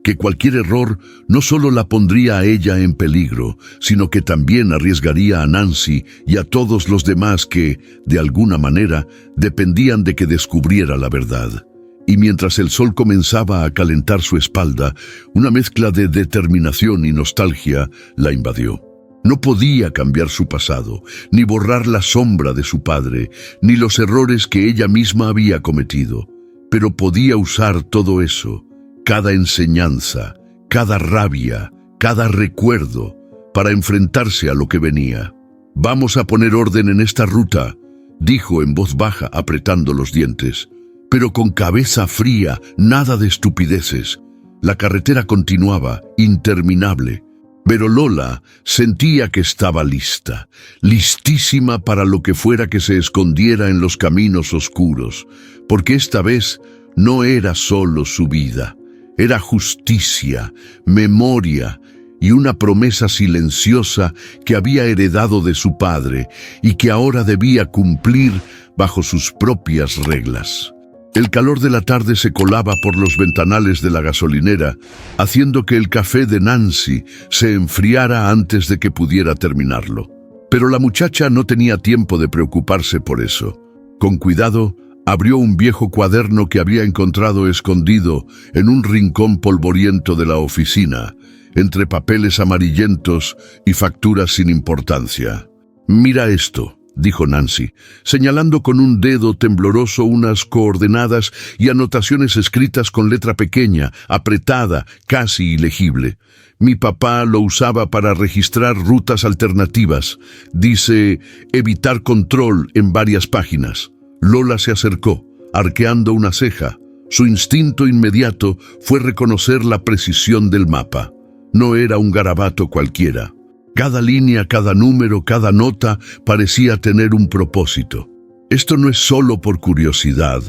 Speaker 1: que cualquier error no solo la pondría a ella en peligro, sino que también arriesgaría a Nancy y a todos los demás que, de alguna manera, dependían de que descubriera la verdad. Y mientras el sol comenzaba a calentar su espalda, una mezcla de determinación y nostalgia la invadió. No podía cambiar su pasado, ni borrar la sombra de su padre, ni los errores que ella misma había cometido. Pero podía usar todo eso, cada enseñanza, cada rabia, cada recuerdo, para enfrentarse a lo que venía. «Vamos a poner orden en esta ruta», dijo en voz baja, apretando los dientes. Pero con cabeza fría, nada de estupideces. La carretera continuaba, interminable. Pero Lola sentía que estaba lista, listísima para lo que fuera que se escondiera en los caminos oscuros, porque esta vez no era solo su vida, era justicia, memoria y una promesa silenciosa que había heredado de su padre y que ahora debía cumplir bajo sus propias reglas. El calor de la tarde se colaba por los ventanales de la gasolinera, haciendo que el café de Nancy se enfriara antes de que pudiera terminarlo. Pero la muchacha no tenía tiempo de preocuparse por eso. Con cuidado, abrió un viejo cuaderno que había encontrado escondido en un rincón polvoriento de la oficina, entre papeles amarillentos y facturas sin importancia. «Mira esto», dijo Nancy, señalando con un dedo tembloroso unas coordenadas y anotaciones escritas con letra pequeña, apretada, casi ilegible. «Mi papá lo usaba para registrar rutas alternativas. Dice, evitar control en varias páginas». Lola se acercó, arqueando una ceja. Su instinto inmediato fue reconocer la precisión del mapa. No era un garabato cualquiera. Cada línea, cada número, cada nota parecía tener un propósito. «Esto no es solo por curiosidad»,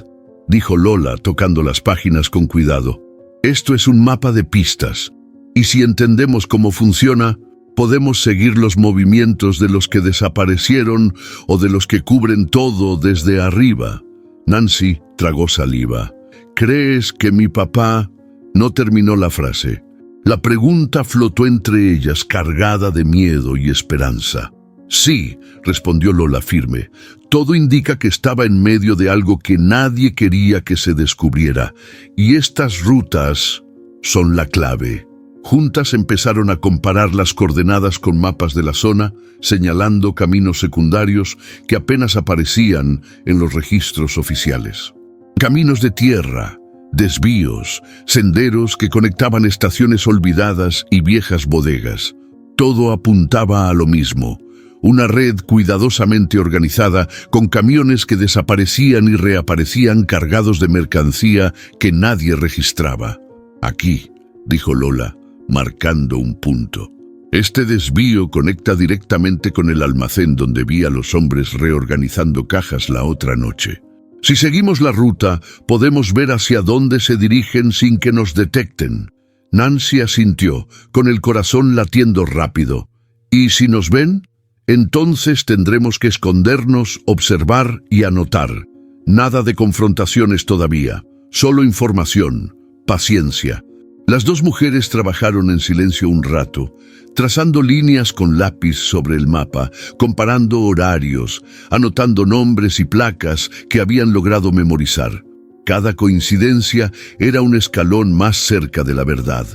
Speaker 1: dijo Lola, tocando las páginas con cuidado. «Esto es un mapa de pistas, y si entendemos cómo funciona, podemos seguir los movimientos de los que desaparecieron o de los que cubren todo desde arriba». Nancy tragó saliva. «¿Crees que mi papá...?» No terminó la frase. La pregunta flotó entre ellas, cargada de miedo y esperanza. «Sí», respondió Lola firme. «Todo indica que estaba en medio de algo que nadie quería que se descubriera. Y estas rutas son la clave». Juntas empezaron a comparar las coordenadas con mapas de la zona, señalando caminos secundarios que apenas aparecían en los registros oficiales. Caminos de tierra, desvíos, senderos que conectaban estaciones olvidadas y viejas bodegas. Todo apuntaba a lo mismo, una red cuidadosamente organizada con camiones que desaparecían y reaparecían cargados de mercancía que nadie registraba. «Aquí», dijo Lola, marcando un punto. «Este desvío conecta directamente con el almacén donde vi a los hombres reorganizando cajas la otra noche. Si seguimos la ruta, podemos ver hacia dónde se dirigen sin que nos detecten». Nancy asintió, con el corazón latiendo rápido. «¿Y si nos ven? Entonces tendremos que escondernos, observar y anotar. Nada de confrontaciones todavía, solo información, paciencia». Las dos mujeres trabajaron en silencio un rato, trazando líneas con lápiz sobre el mapa, comparando horarios, anotando nombres y placas que habían logrado memorizar. Cada coincidencia era un escalón más cerca de la verdad.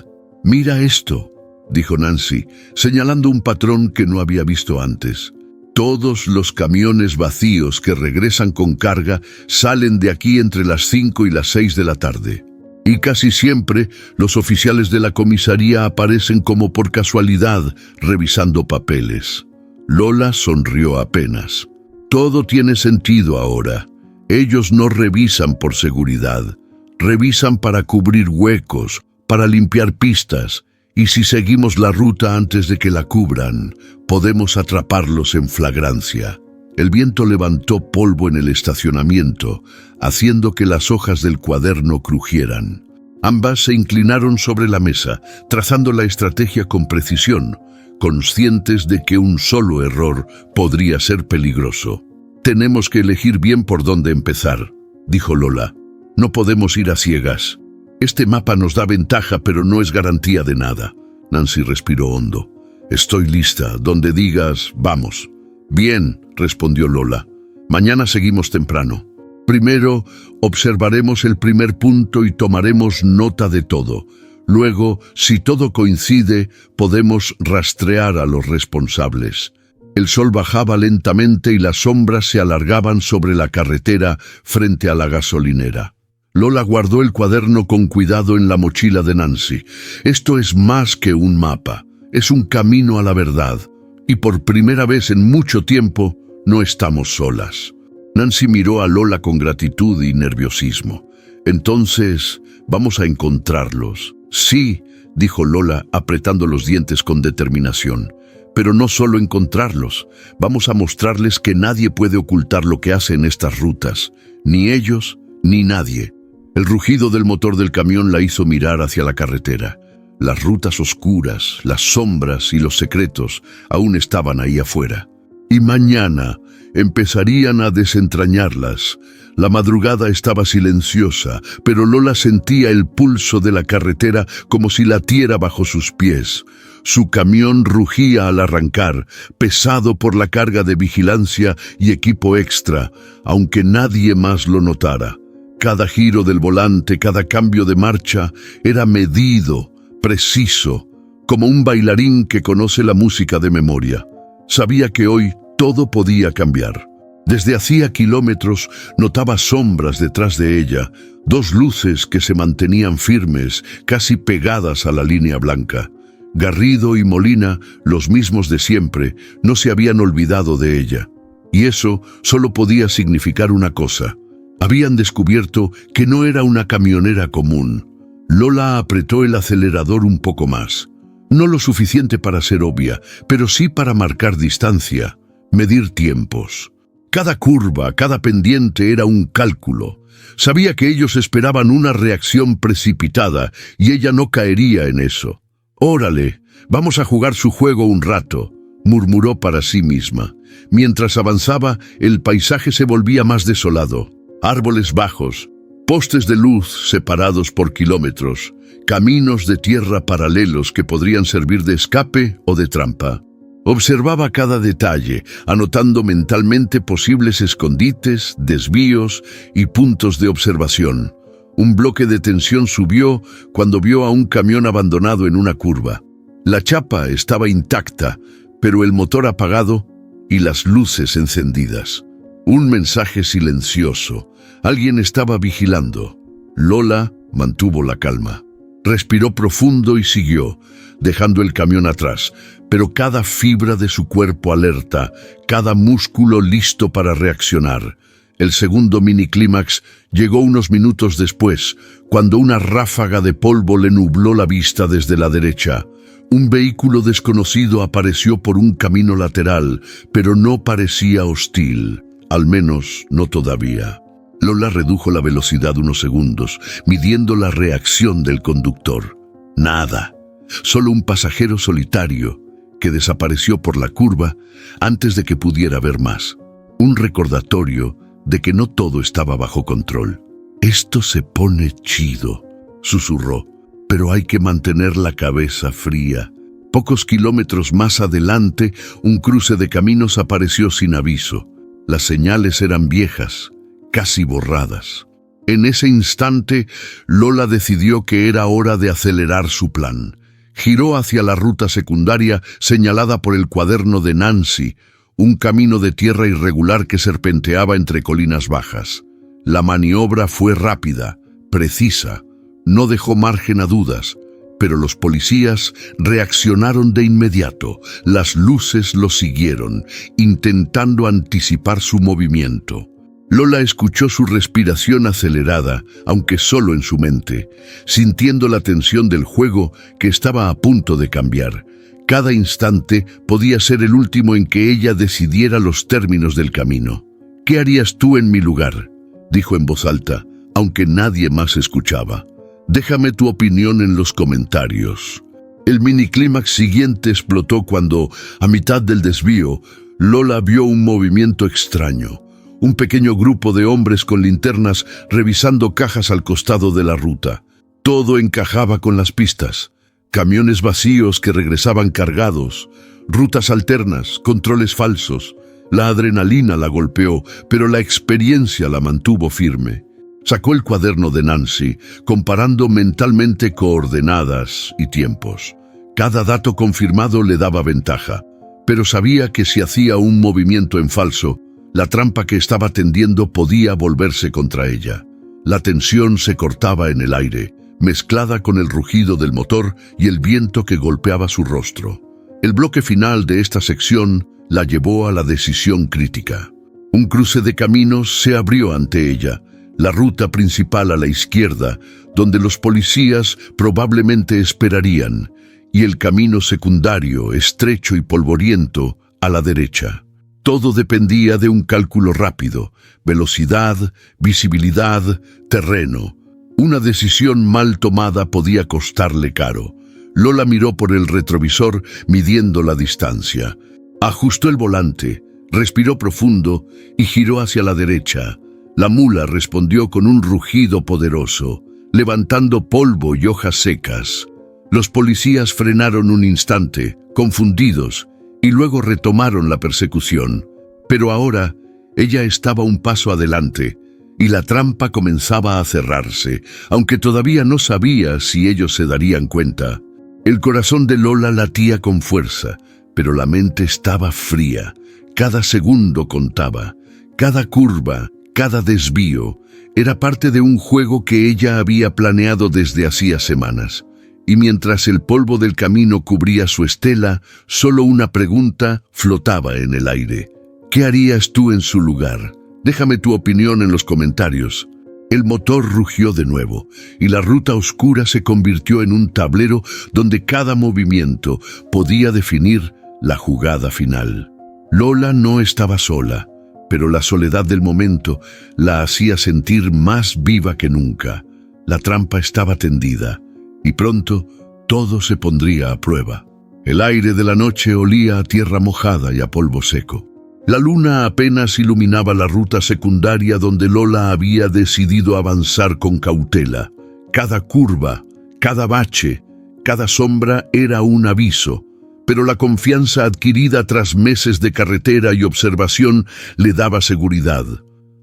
Speaker 1: «Mira esto», dijo Nancy, señalando un patrón que no había visto antes. «Todos los camiones vacíos que regresan con carga salen de aquí entre las 5 y las 6 de la tarde. Y casi siempre los oficiales de la comisaría aparecen como por casualidad revisando papeles». Lola sonrió apenas. «Todo tiene sentido ahora. Ellos no revisan por seguridad, Revisan para cubrir huecos, para limpiar pistas, y si seguimos la ruta antes de que la cubran, podemos atraparlos en flagrancia. El viento levantó polvo en el estacionamiento, haciendo que las hojas del cuaderno crujieran. Ambas se inclinaron sobre la mesa, trazando la estrategia con precisión, conscientes de que un solo error podría ser peligroso. «Tenemos que elegir bien por dónde empezar», dijo Lola. «No podemos ir a ciegas. Este mapa nos da ventaja, pero no es garantía de nada». Nancy respiró hondo. «Estoy lista. Donde digas, vamos». «Bien», respondió Lola. «Mañana seguimos temprano. Primero, observaremos el primer punto y tomaremos nota de todo. Luego, si todo coincide, podemos rastrear a los responsables». El sol bajaba lentamente y las sombras se alargaban sobre la carretera frente a la gasolinera. Lola guardó el cuaderno con cuidado en la mochila de Nancy. «Esto es más que un mapa, es un camino a la verdad. Y por primera vez en mucho tiempo, no estamos solas». Nancy miró a Lola con gratitud y nerviosismo. «Entonces, ¿vamos a encontrarlos?» «Sí», dijo Lola, apretando los dientes con determinación. «Pero no solo encontrarlos. Vamos a mostrarles que nadie puede ocultar lo que hace en estas rutas. Ni ellos, ni nadie». El rugido del motor del camión la hizo mirar hacia la carretera. Las rutas oscuras, las sombras y los secretos aún estaban ahí afuera. Y mañana empezarían a desentrañarlas. La madrugada estaba silenciosa, pero Lola sentía el pulso de la carretera como si latiera bajo sus pies. Su camión rugía al arrancar, pesado por la carga de vigilancia y equipo extra, aunque nadie más lo notara. Cada giro del volante, cada cambio de marcha, era medido, preciso, como un bailarín que conoce la música de memoria. Sabía que hoy todo podía cambiar. Desde hacía kilómetros notaba sombras detrás de ella, dos luces que se mantenían firmes, casi pegadas a la línea blanca. Garrido y Molina, los mismos de siempre, no se habían olvidado de ella. Y eso solo podía significar una cosa. Habían descubierto que no era una camionera común. Lola apretó el acelerador un poco más. No lo suficiente para ser obvia, pero sí para marcar distancia, medir tiempos. Cada curva, cada pendiente era un cálculo. Sabía que ellos esperaban una reacción precipitada y ella no caería en eso. «Órale, vamos a jugar su juego un rato», murmuró para sí misma. Mientras avanzaba, el paisaje se volvía más desolado. Árboles bajos, postes de luz separados por kilómetros, caminos de tierra paralelos que podrían servir de escape o de trampa. Observaba cada detalle, anotando mentalmente posibles escondites, desvíos y puntos de observación. Un bloque de tensión subió cuando vio a un camión abandonado en una curva. La chapa estaba intacta, pero el motor apagado y las luces encendidas. Un mensaje silencioso. Alguien estaba vigilando. Lola mantuvo la calma. Respiró profundo y siguió, dejando el camión atrás, pero cada fibra de su cuerpo alerta, cada músculo listo para reaccionar. El segundo miniclímax llegó unos minutos después, cuando una ráfaga de polvo le nubló la vista desde la derecha. Un vehículo desconocido apareció por un camino lateral, pero no parecía hostil, al menos no todavía. Lola redujo la velocidad unos segundos, midiendo la reacción del conductor. Nada, solo un pasajero solitario que desapareció por la curva antes de que pudiera ver más. Un recordatorio de que no todo estaba bajo control. «Esto se pone chido», susurró, «pero hay que mantener la cabeza fría». Pocos kilómetros más adelante, un cruce de caminos apareció sin aviso. Las señales eran viejas, casi borradas. En ese instante, Lola decidió que era hora de acelerar su plan. Giró hacia la ruta secundaria señalada por el cuaderno de Nancy, un camino de tierra irregular que serpenteaba entre colinas bajas. La maniobra fue rápida, precisa, no dejó margen a dudas, pero los policías reaccionaron de inmediato. Las luces lo siguieron, intentando anticipar su movimiento. Lola escuchó su respiración acelerada, aunque solo en su mente, sintiendo la tensión del juego que estaba a punto de cambiar. Cada instante podía ser el último en que ella decidiera los términos del camino. «¿Qué harías tú en mi lugar?», dijo en voz alta, aunque nadie más escuchaba. «Déjame tu opinión en los comentarios». El miniclímax siguiente explotó cuando, a mitad del desvío, Lola vio un movimiento extraño. Un pequeño grupo de hombres con linternas revisando cajas al costado de la ruta. Todo encajaba con las pistas. Camiones vacíos que regresaban cargados, rutas alternas, controles falsos. La adrenalina la golpeó, pero la experiencia la mantuvo firme. Sacó el cuaderno de Nancy, comparando mentalmente coordenadas y tiempos. Cada dato confirmado le daba ventaja, pero sabía que si hacía un movimiento en falso, la trampa que estaba tendiendo podía volverse contra ella. La tensión se cortaba en el aire, mezclada con el rugido del motor y el viento que golpeaba su rostro. El bloque final de esta sección la llevó a la decisión crítica. Un cruce de caminos se abrió ante ella, la ruta principal a la izquierda, donde los policías probablemente esperarían, y el camino secundario, estrecho y polvoriento, a la derecha. Todo dependía de un cálculo rápido: velocidad, visibilidad, terreno. Una decisión mal tomada podía costarle caro. Lola miró por el retrovisor, midiendo la distancia. Ajustó el volante, respiró profundo y giró hacia la derecha. La mula respondió con un rugido poderoso, levantando polvo y hojas secas. Los policías frenaron un instante, confundidos, y luego retomaron la persecución. Pero ahora ella estaba un paso adelante, y la trampa comenzaba a cerrarse, aunque todavía no sabía si ellos se darían cuenta. El corazón de Lola latía con fuerza, pero la mente estaba fría. Cada segundo contaba, cada curva, cada desvío, era parte de un juego que ella había planeado desde hacía semanas. Y mientras el polvo del camino cubría su estela, solo una pregunta flotaba en el aire. ¿Qué harías tú en su lugar? Déjame tu opinión en los comentarios. El motor rugió de nuevo, y la ruta oscura se convirtió en un tablero donde cada movimiento podía definir la jugada final. Lola no estaba sola, pero la soledad del momento la hacía sentir más viva que nunca. La trampa estaba tendida, y pronto todo se pondría a prueba. El aire de la noche olía a tierra mojada y a polvo seco. La luna apenas iluminaba la ruta secundaria donde Lola había decidido avanzar con cautela. Cada curva, cada bache, cada sombra era un aviso, pero la confianza adquirida tras meses de carretera y observación le daba seguridad,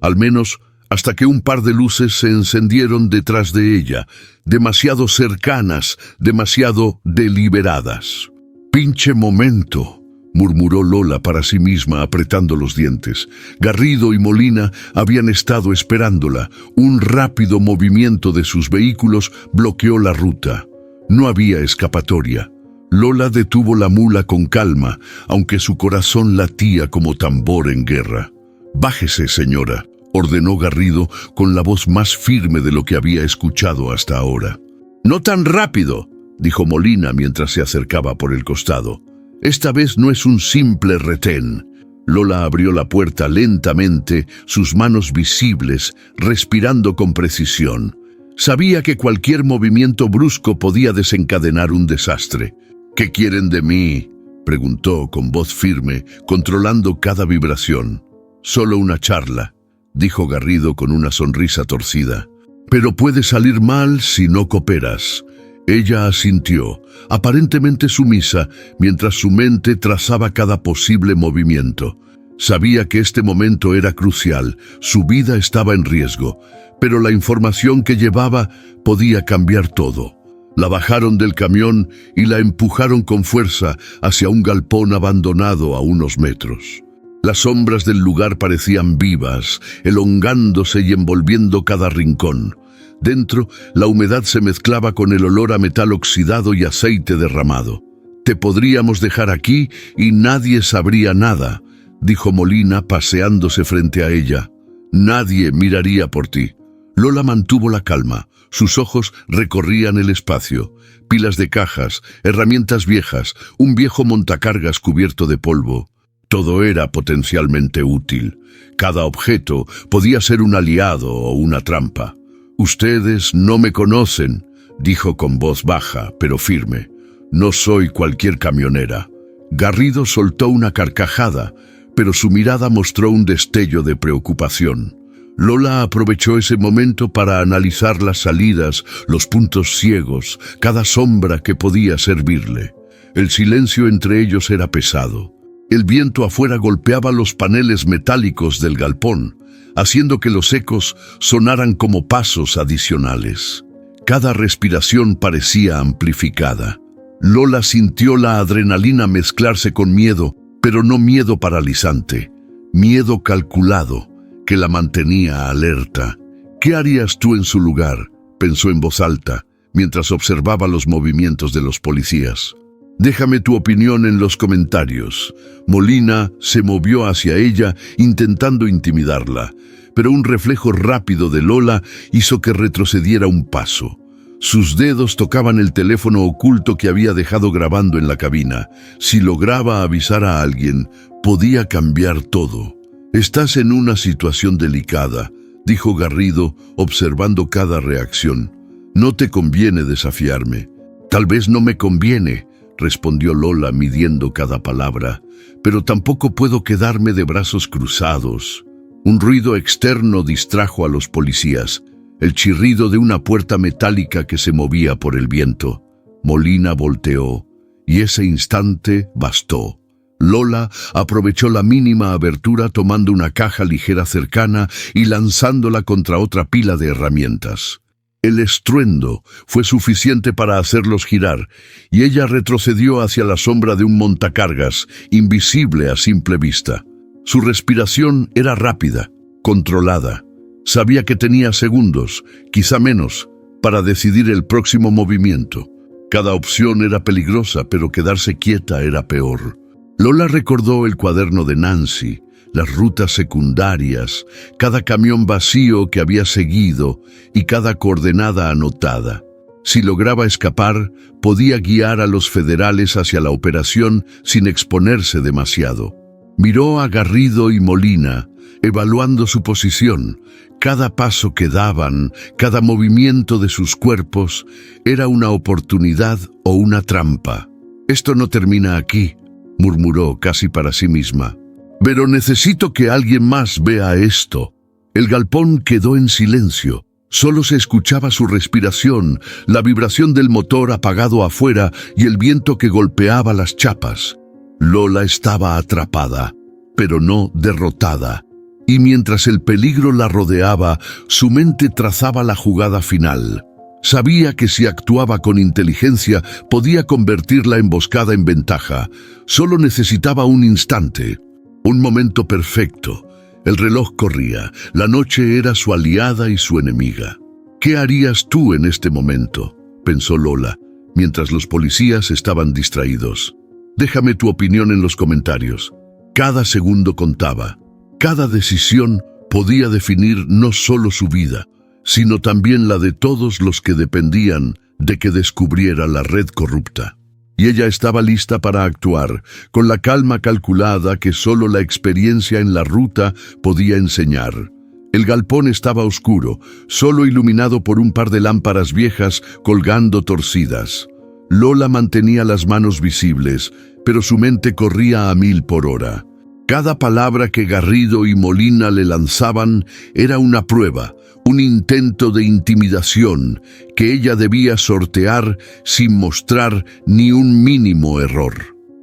Speaker 1: al menos hasta que un par de luces se encendieron detrás de ella, demasiado cercanas, demasiado deliberadas. «Pinche momento», murmuró Lola para sí misma apretando los dientes. Garrido y Molina habían estado esperándola. Un rápido movimiento de sus vehículos bloqueó la ruta. No había escapatoria. Lola detuvo la mula con calma, aunque su corazón latía como tambor en guerra. «Bájese, señora», ordenó Garrido con la voz más firme de lo que había escuchado hasta ahora. «No tan rápido», dijo Molina mientras se acercaba por el costado. «Esta vez no es un simple retén». Lola abrió la puerta lentamente, sus manos visibles, respirando con precisión. Sabía que cualquier movimiento brusco podía desencadenar un desastre. «¿Qué quieren de mí?», preguntó con voz firme, controlando cada vibración. «Solo una charla», dijo Garrido con una sonrisa torcida. «Pero puede salir mal si no cooperas». Ella asintió, aparentemente sumisa, mientras su mente trazaba cada posible movimiento. Sabía que este momento era crucial, su vida estaba en riesgo, pero la información que llevaba podía cambiar todo. La bajaron del camión y la empujaron con fuerza hacia un galpón abandonado a unos metros. Las sombras del lugar parecían vivas, elongándose y envolviendo cada rincón. Dentro, la humedad se mezclaba con el olor a metal oxidado y aceite derramado. «Te podríamos dejar aquí y nadie sabría nada», dijo Molina paseándose frente a ella. Nadie miraría por ti. Lola mantuvo la calma. Sus ojos recorrían el espacio. Pilas de cajas, herramientas viejas, un viejo montacargas cubierto de polvo. Todo era potencialmente útil. Cada objeto podía ser un aliado o una trampa. «Ustedes no me conocen», dijo con voz baja, pero firme. «No soy cualquier camionera». Garrido soltó una carcajada, pero su mirada mostró un destello de preocupación. Lola aprovechó ese momento para analizar las salidas, los puntos ciegos, cada sombra que podía servirle. El silencio entre ellos era pesado. El viento afuera golpeaba los paneles metálicos del galpón, haciendo que los ecos sonaran como pasos adicionales. Cada respiración parecía amplificada. Lola sintió la adrenalina mezclarse con miedo, pero no miedo paralizante, miedo calculado, que la mantenía alerta. «¿Qué harías tú en su lugar?», pensó en voz alta, mientras observaba los movimientos de los policías. «Déjame tu opinión en los comentarios». Molina se movió hacia ella, intentando intimidarla, pero un reflejo rápido de Lola hizo que retrocediera un paso. Sus dedos tocaban el teléfono oculto que había dejado grabando en la cabina. Si lograba avisar a alguien, podía cambiar todo. «Estás en una situación delicada», dijo Garrido, observando cada reacción. «No te conviene desafiarme». «Tal vez no me conviene», respondió Lola midiendo cada palabra, «pero tampoco puedo quedarme de brazos cruzados». Un ruido externo distrajo a los policías, el chirrido de una puerta metálica que se movía por el viento. Molina volteó, y ese instante bastó. Lola aprovechó la mínima abertura tomando una caja ligera cercana y lanzándola contra otra pila de herramientas. El estruendo fue suficiente para hacerlos girar, y ella retrocedió hacia la sombra de un montacargas, invisible a simple vista. Su respiración era rápida, controlada. Sabía que tenía segundos, quizá menos, para decidir el próximo movimiento. Cada opción era peligrosa, pero quedarse quieta era peor. Lola recordó el cuaderno de Nancy, las rutas secundarias, cada camión vacío que había seguido y cada coordenada anotada. Si lograba escapar, podía guiar a los federales hacia la operación sin exponerse demasiado. Miró a Garrido y Molina, evaluando su posición. Cada paso que daban, cada movimiento de sus cuerpos, era una oportunidad o una trampa. «Esto no termina aquí», murmuró casi para sí misma. «Pero necesito que alguien más vea esto». El galpón quedó en silencio. Solo se escuchaba su respiración, la vibración del motor apagado afuera y el viento que golpeaba las chapas. Lola estaba atrapada, pero no derrotada. Y mientras el peligro la rodeaba, su mente trazaba la jugada final. Sabía que si actuaba con inteligencia, podía convertir la emboscada en ventaja. Solo necesitaba un instante, un momento perfecto. El reloj corría, la noche era su aliada y su enemiga. «¿Qué harías tú en este momento?», pensó Lola, mientras los policías estaban distraídos. «Déjame tu opinión en los comentarios». Cada segundo contaba. Cada decisión podía definir no solo su vida, sino también la de todos los que dependían de que descubriera la red corrupta. Y ella estaba lista para actuar, con la calma calculada que solo la experiencia en la ruta podía enseñar. El galpón estaba oscuro, solo iluminado por un par de lámparas viejas colgando torcidas. Lola mantenía las manos visibles, pero su mente corría a 1000 por hora. Cada palabra que Garrido y Molina le lanzaban era una prueba, un intento de intimidación que ella debía sortear sin mostrar ni un mínimo error.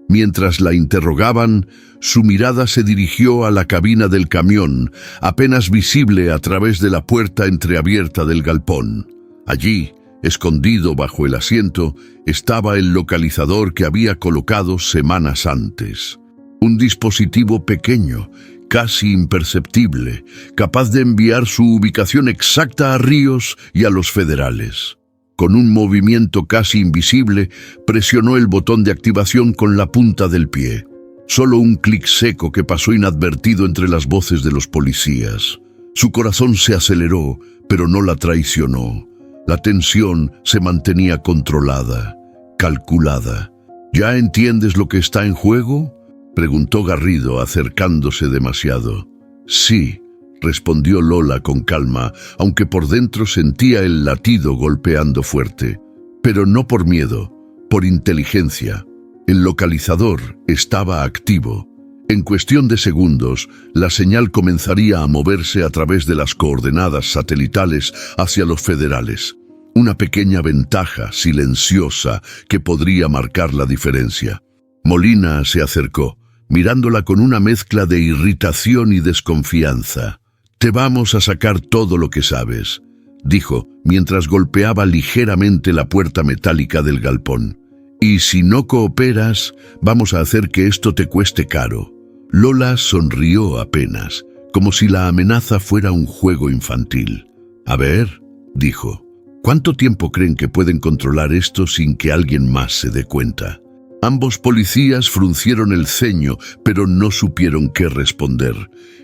Speaker 1: Mientras la interrogaban, su mirada se dirigió a la cabina del camión, apenas visible a través de la puerta entreabierta del galpón. Allí, escondido bajo el asiento, estaba el localizador que había colocado semanas antes. Un dispositivo pequeño, casi imperceptible, capaz de enviar su ubicación exacta a Ríos y a los federales. Con un movimiento casi invisible, presionó el botón de activación con la punta del pie. Solo un clic seco que pasó inadvertido entre las voces de los policías. Su corazón se aceleró, pero no la traicionó. La tensión se mantenía controlada, calculada. ¿Ya entiendes lo que está en juego?, preguntó Garrido, acercándose demasiado. Sí, respondió Lola con calma, aunque por dentro sentía el latido golpeando fuerte. Pero no por miedo, por inteligencia. El localizador estaba activo. En cuestión de segundos, la señal comenzaría a moverse a través de las coordenadas satelitales hacia los federales. Una pequeña ventaja silenciosa que podría marcar la diferencia. Molina se acercó, mirándola con una mezcla de irritación y desconfianza. «Te vamos a sacar todo lo que sabes», dijo, mientras golpeaba ligeramente la puerta metálica del galpón. «Y si no cooperas, vamos a hacer que esto te cueste caro». Lola sonrió apenas, como si la amenaza fuera un juego infantil. «A ver», dijo, «¿cuánto tiempo creen que pueden controlar esto sin que alguien más se dé cuenta?» Ambos policías fruncieron el ceño, pero no supieron qué responder.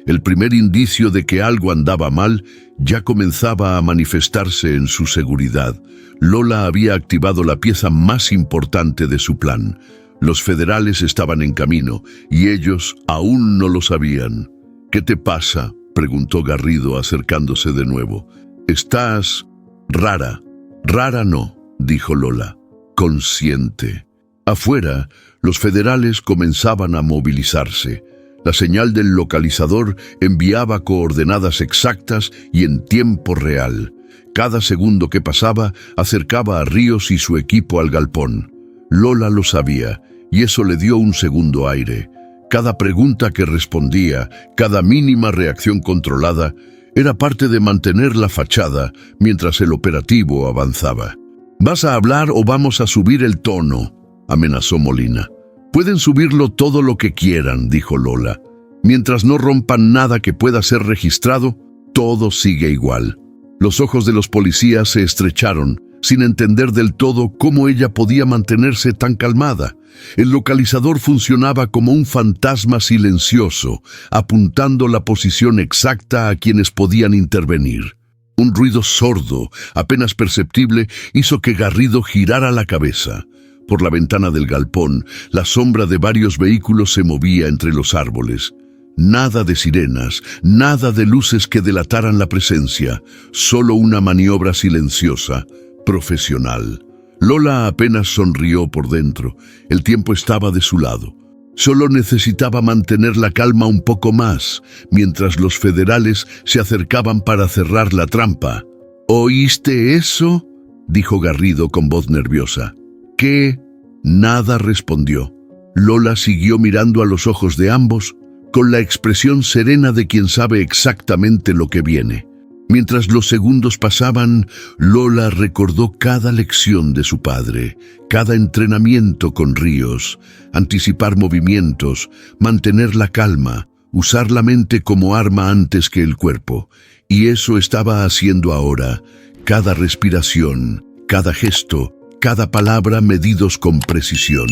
Speaker 1: El primer indicio de que algo andaba mal ya comenzaba a manifestarse en su seguridad. Lola había activado la pieza más importante de su plan. Los federales estaban en camino, y ellos aún no lo sabían. «¿Qué te pasa?», preguntó Garrido, acercándose de nuevo. «Estás rara». «Rara no», dijo Lola. «Consciente». Afuera, los federales comenzaban a movilizarse. La señal del localizador enviaba coordenadas exactas y en tiempo real. Cada segundo que pasaba acercaba a Ríos y su equipo al galpón. Lola lo sabía, y eso le dio un segundo aire. Cada pregunta que respondía, cada mínima reacción controlada, era parte de mantener la fachada mientras el operativo avanzaba. «¿Vas a hablar o vamos a subir el tono?», amenazó Molina. «Pueden subirlo todo lo que quieran», dijo Lola. «Mientras no rompan nada que pueda ser registrado, todo sigue igual». Los ojos de los policías se estrecharon, sin entender del todo cómo ella podía mantenerse tan calmada. El localizador funcionaba como un fantasma silencioso, apuntando la posición exacta a quienes podían intervenir. Un ruido sordo, apenas perceptible, hizo que Garrido girara la cabeza. Por la ventana del galpón, la sombra de varios vehículos se movía entre los árboles. Nada de sirenas, nada de luces que delataran la presencia, solo una maniobra silenciosa, profesional. Lola apenas sonrió por dentro. El tiempo estaba de su lado. Solo necesitaba mantener la calma un poco más, mientras los federales se acercaban para cerrar la trampa. «¿Oíste eso?», dijo Garrido con voz nerviosa. «¿Qué?». Nada respondió. Lola siguió mirando a los ojos de ambos, con la expresión serena de quien sabe exactamente lo que viene. Mientras los segundos pasaban, Lola recordó cada lección de su padre, cada entrenamiento con Ríos, anticipar movimientos, mantener la calma, usar la mente como arma antes que el cuerpo. Y eso estaba haciendo ahora, cada respiración, cada gesto, cada palabra medidos con precisión.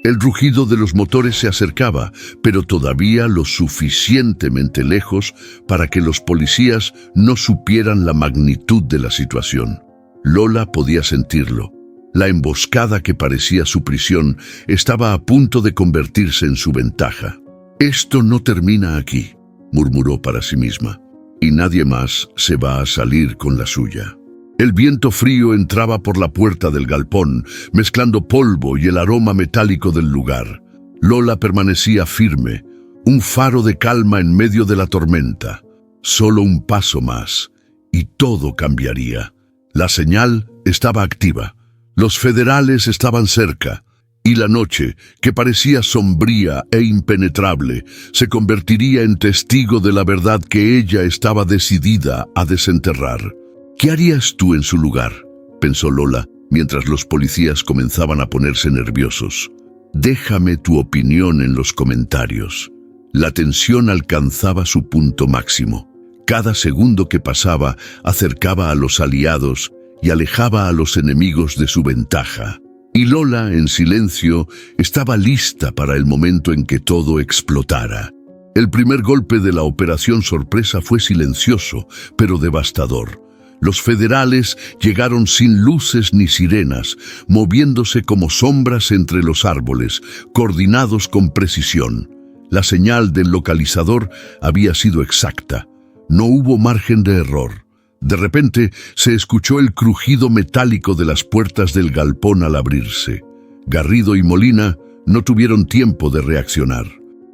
Speaker 1: El rugido de los motores se acercaba, pero todavía lo suficientemente lejos para que los policías no supieran la magnitud de la situación. Lola podía sentirlo. La emboscada que parecía su prisión estaba a punto de convertirse en su ventaja. «Esto no termina aquí», murmuró para sí misma, «y nadie más se va a salir con la suya». El viento frío entraba por la puerta del galpón, mezclando polvo y el aroma metálico del lugar. Lola permanecía firme, un faro de calma en medio de la tormenta. Solo un paso más, y todo cambiaría. La señal estaba activa. Los federales estaban cerca, y la noche, que parecía sombría e impenetrable, se convertiría en testigo de la verdad que ella estaba decidida a desenterrar. «¿Qué harías tú en su lugar?», pensó Lola, mientras los policías comenzaban a ponerse nerviosos. «Déjame tu opinión en los comentarios». La tensión alcanzaba su punto máximo. Cada segundo que pasaba acercaba a los aliados y alejaba a los enemigos de su ventaja. Y Lola, en silencio, estaba lista para el momento en que todo explotara. El primer golpe de la Operación Sorpresa fue silencioso, pero devastador. Los federales llegaron sin luces ni sirenas, moviéndose como sombras entre los árboles, coordinados con precisión. La señal del localizador había sido exacta. No hubo margen de error. De repente se escuchó el crujido metálico de las puertas del galpón al abrirse. Garrido y Molina no tuvieron tiempo de reaccionar.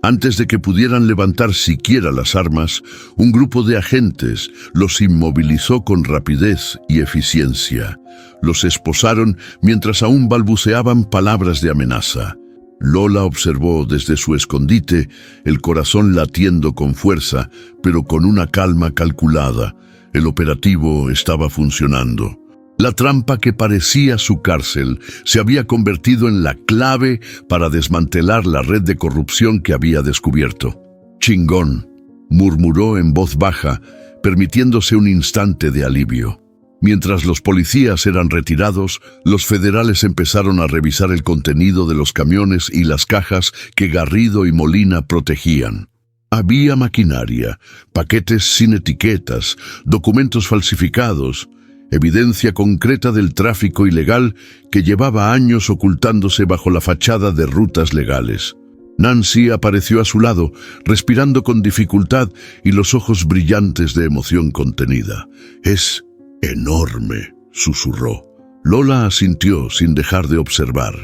Speaker 1: Antes de que pudieran levantar siquiera las armas, un grupo de agentes los inmovilizó con rapidez y eficiencia. Los esposaron mientras aún balbuceaban palabras de amenaza. Lola observó desde su escondite, el corazón latiendo con fuerza, pero con una calma calculada. El operativo estaba funcionando. La trampa que parecía su cárcel se había convertido en la clave para desmantelar la red de corrupción que había descubierto. «Chingón», murmuró en voz baja, permitiéndose un instante de alivio. Mientras los policías eran retirados, los federales empezaron a revisar el contenido de los camiones y las cajas que Garrido y Molina protegían. Había maquinaria, paquetes sin etiquetas, documentos falsificados, evidencia concreta del tráfico ilegal que llevaba años ocultándose bajo la fachada de rutas legales. Nancy apareció a su lado, respirando con dificultad y los ojos brillantes de emoción contenida. «Es enorme», susurró. Lola asintió sin dejar de observar.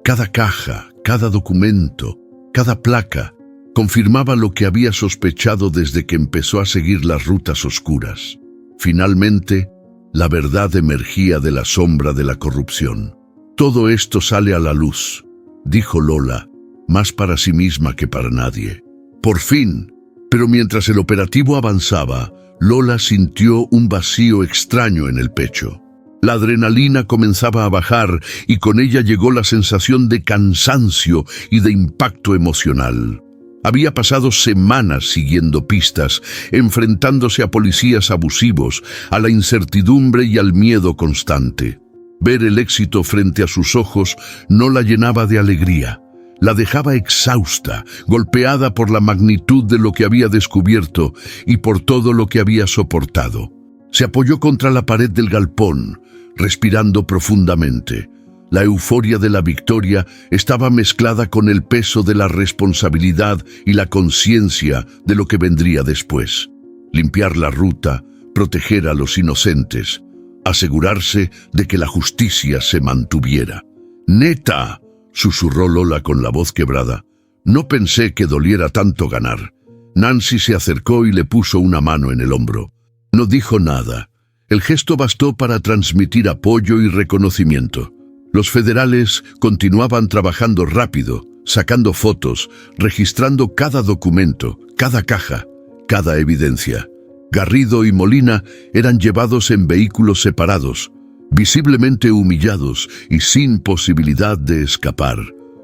Speaker 1: Cada caja, cada documento, cada placa confirmaba lo que había sospechado desde que empezó a seguir las rutas oscuras. Finalmente, la verdad emergía de la sombra de la corrupción. «Todo esto sale a la luz», dijo Lola, más para sí misma que para nadie. «Por fin». Pero mientras el operativo avanzaba, Lola sintió un vacío extraño en el pecho. La adrenalina comenzaba a bajar y con ella llegó la sensación de cansancio y de impacto emocional. Había pasado semanas siguiendo pistas, enfrentándose a policías abusivos, a la incertidumbre y al miedo constante. Ver el éxito frente a sus ojos no la llenaba de alegría. La dejaba exhausta, golpeada por la magnitud de lo que había descubierto y por todo lo que había soportado. Se apoyó contra la pared del galpón, respirando profundamente. La euforia de la victoria estaba mezclada con el peso de la responsabilidad y la conciencia de lo que vendría después. Limpiar la ruta, proteger a los inocentes, asegurarse de que la justicia se mantuviera. «Neta», susurró Lola con la voz quebrada. «No pensé que doliera tanto ganar». Nancy se acercó y le puso una mano en el hombro. No dijo nada. El gesto bastó para transmitir apoyo y reconocimiento. Los federales continuaban trabajando rápido, sacando fotos, registrando cada documento, cada caja, cada evidencia. Garrido y Molina eran llevados en vehículos separados, visiblemente humillados y sin posibilidad de escapar.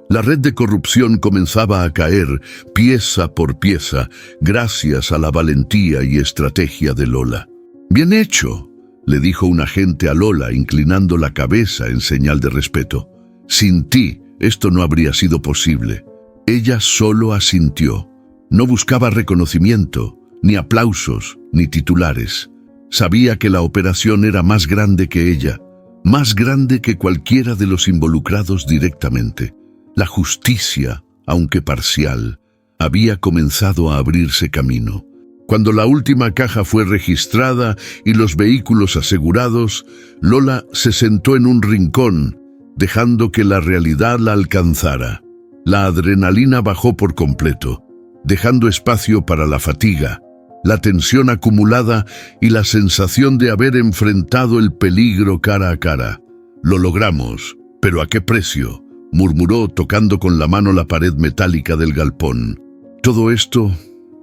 Speaker 1: La red de corrupción comenzaba a caer pieza por pieza gracias a la valentía y estrategia de Lola. «Bien hecho», le dijo un agente a Lola, inclinando la cabeza en señal de respeto. «Sin ti, esto no habría sido posible». Ella solo asintió. No buscaba reconocimiento, ni aplausos, ni titulares. Sabía que la operación era más grande que ella, más grande que cualquiera de los involucrados directamente. La justicia, aunque parcial, había comenzado a abrirse camino. Cuando la última caja fue registrada y los vehículos asegurados, Lola se sentó en un rincón, dejando que la realidad la alcanzara. La adrenalina bajó por completo, dejando espacio para la fatiga, la tensión acumulada y la sensación de haber enfrentado el peligro cara a cara. «Lo logramos, pero ¿a qué precio?», murmuró tocando con la mano la pared metálica del galpón. «Todo esto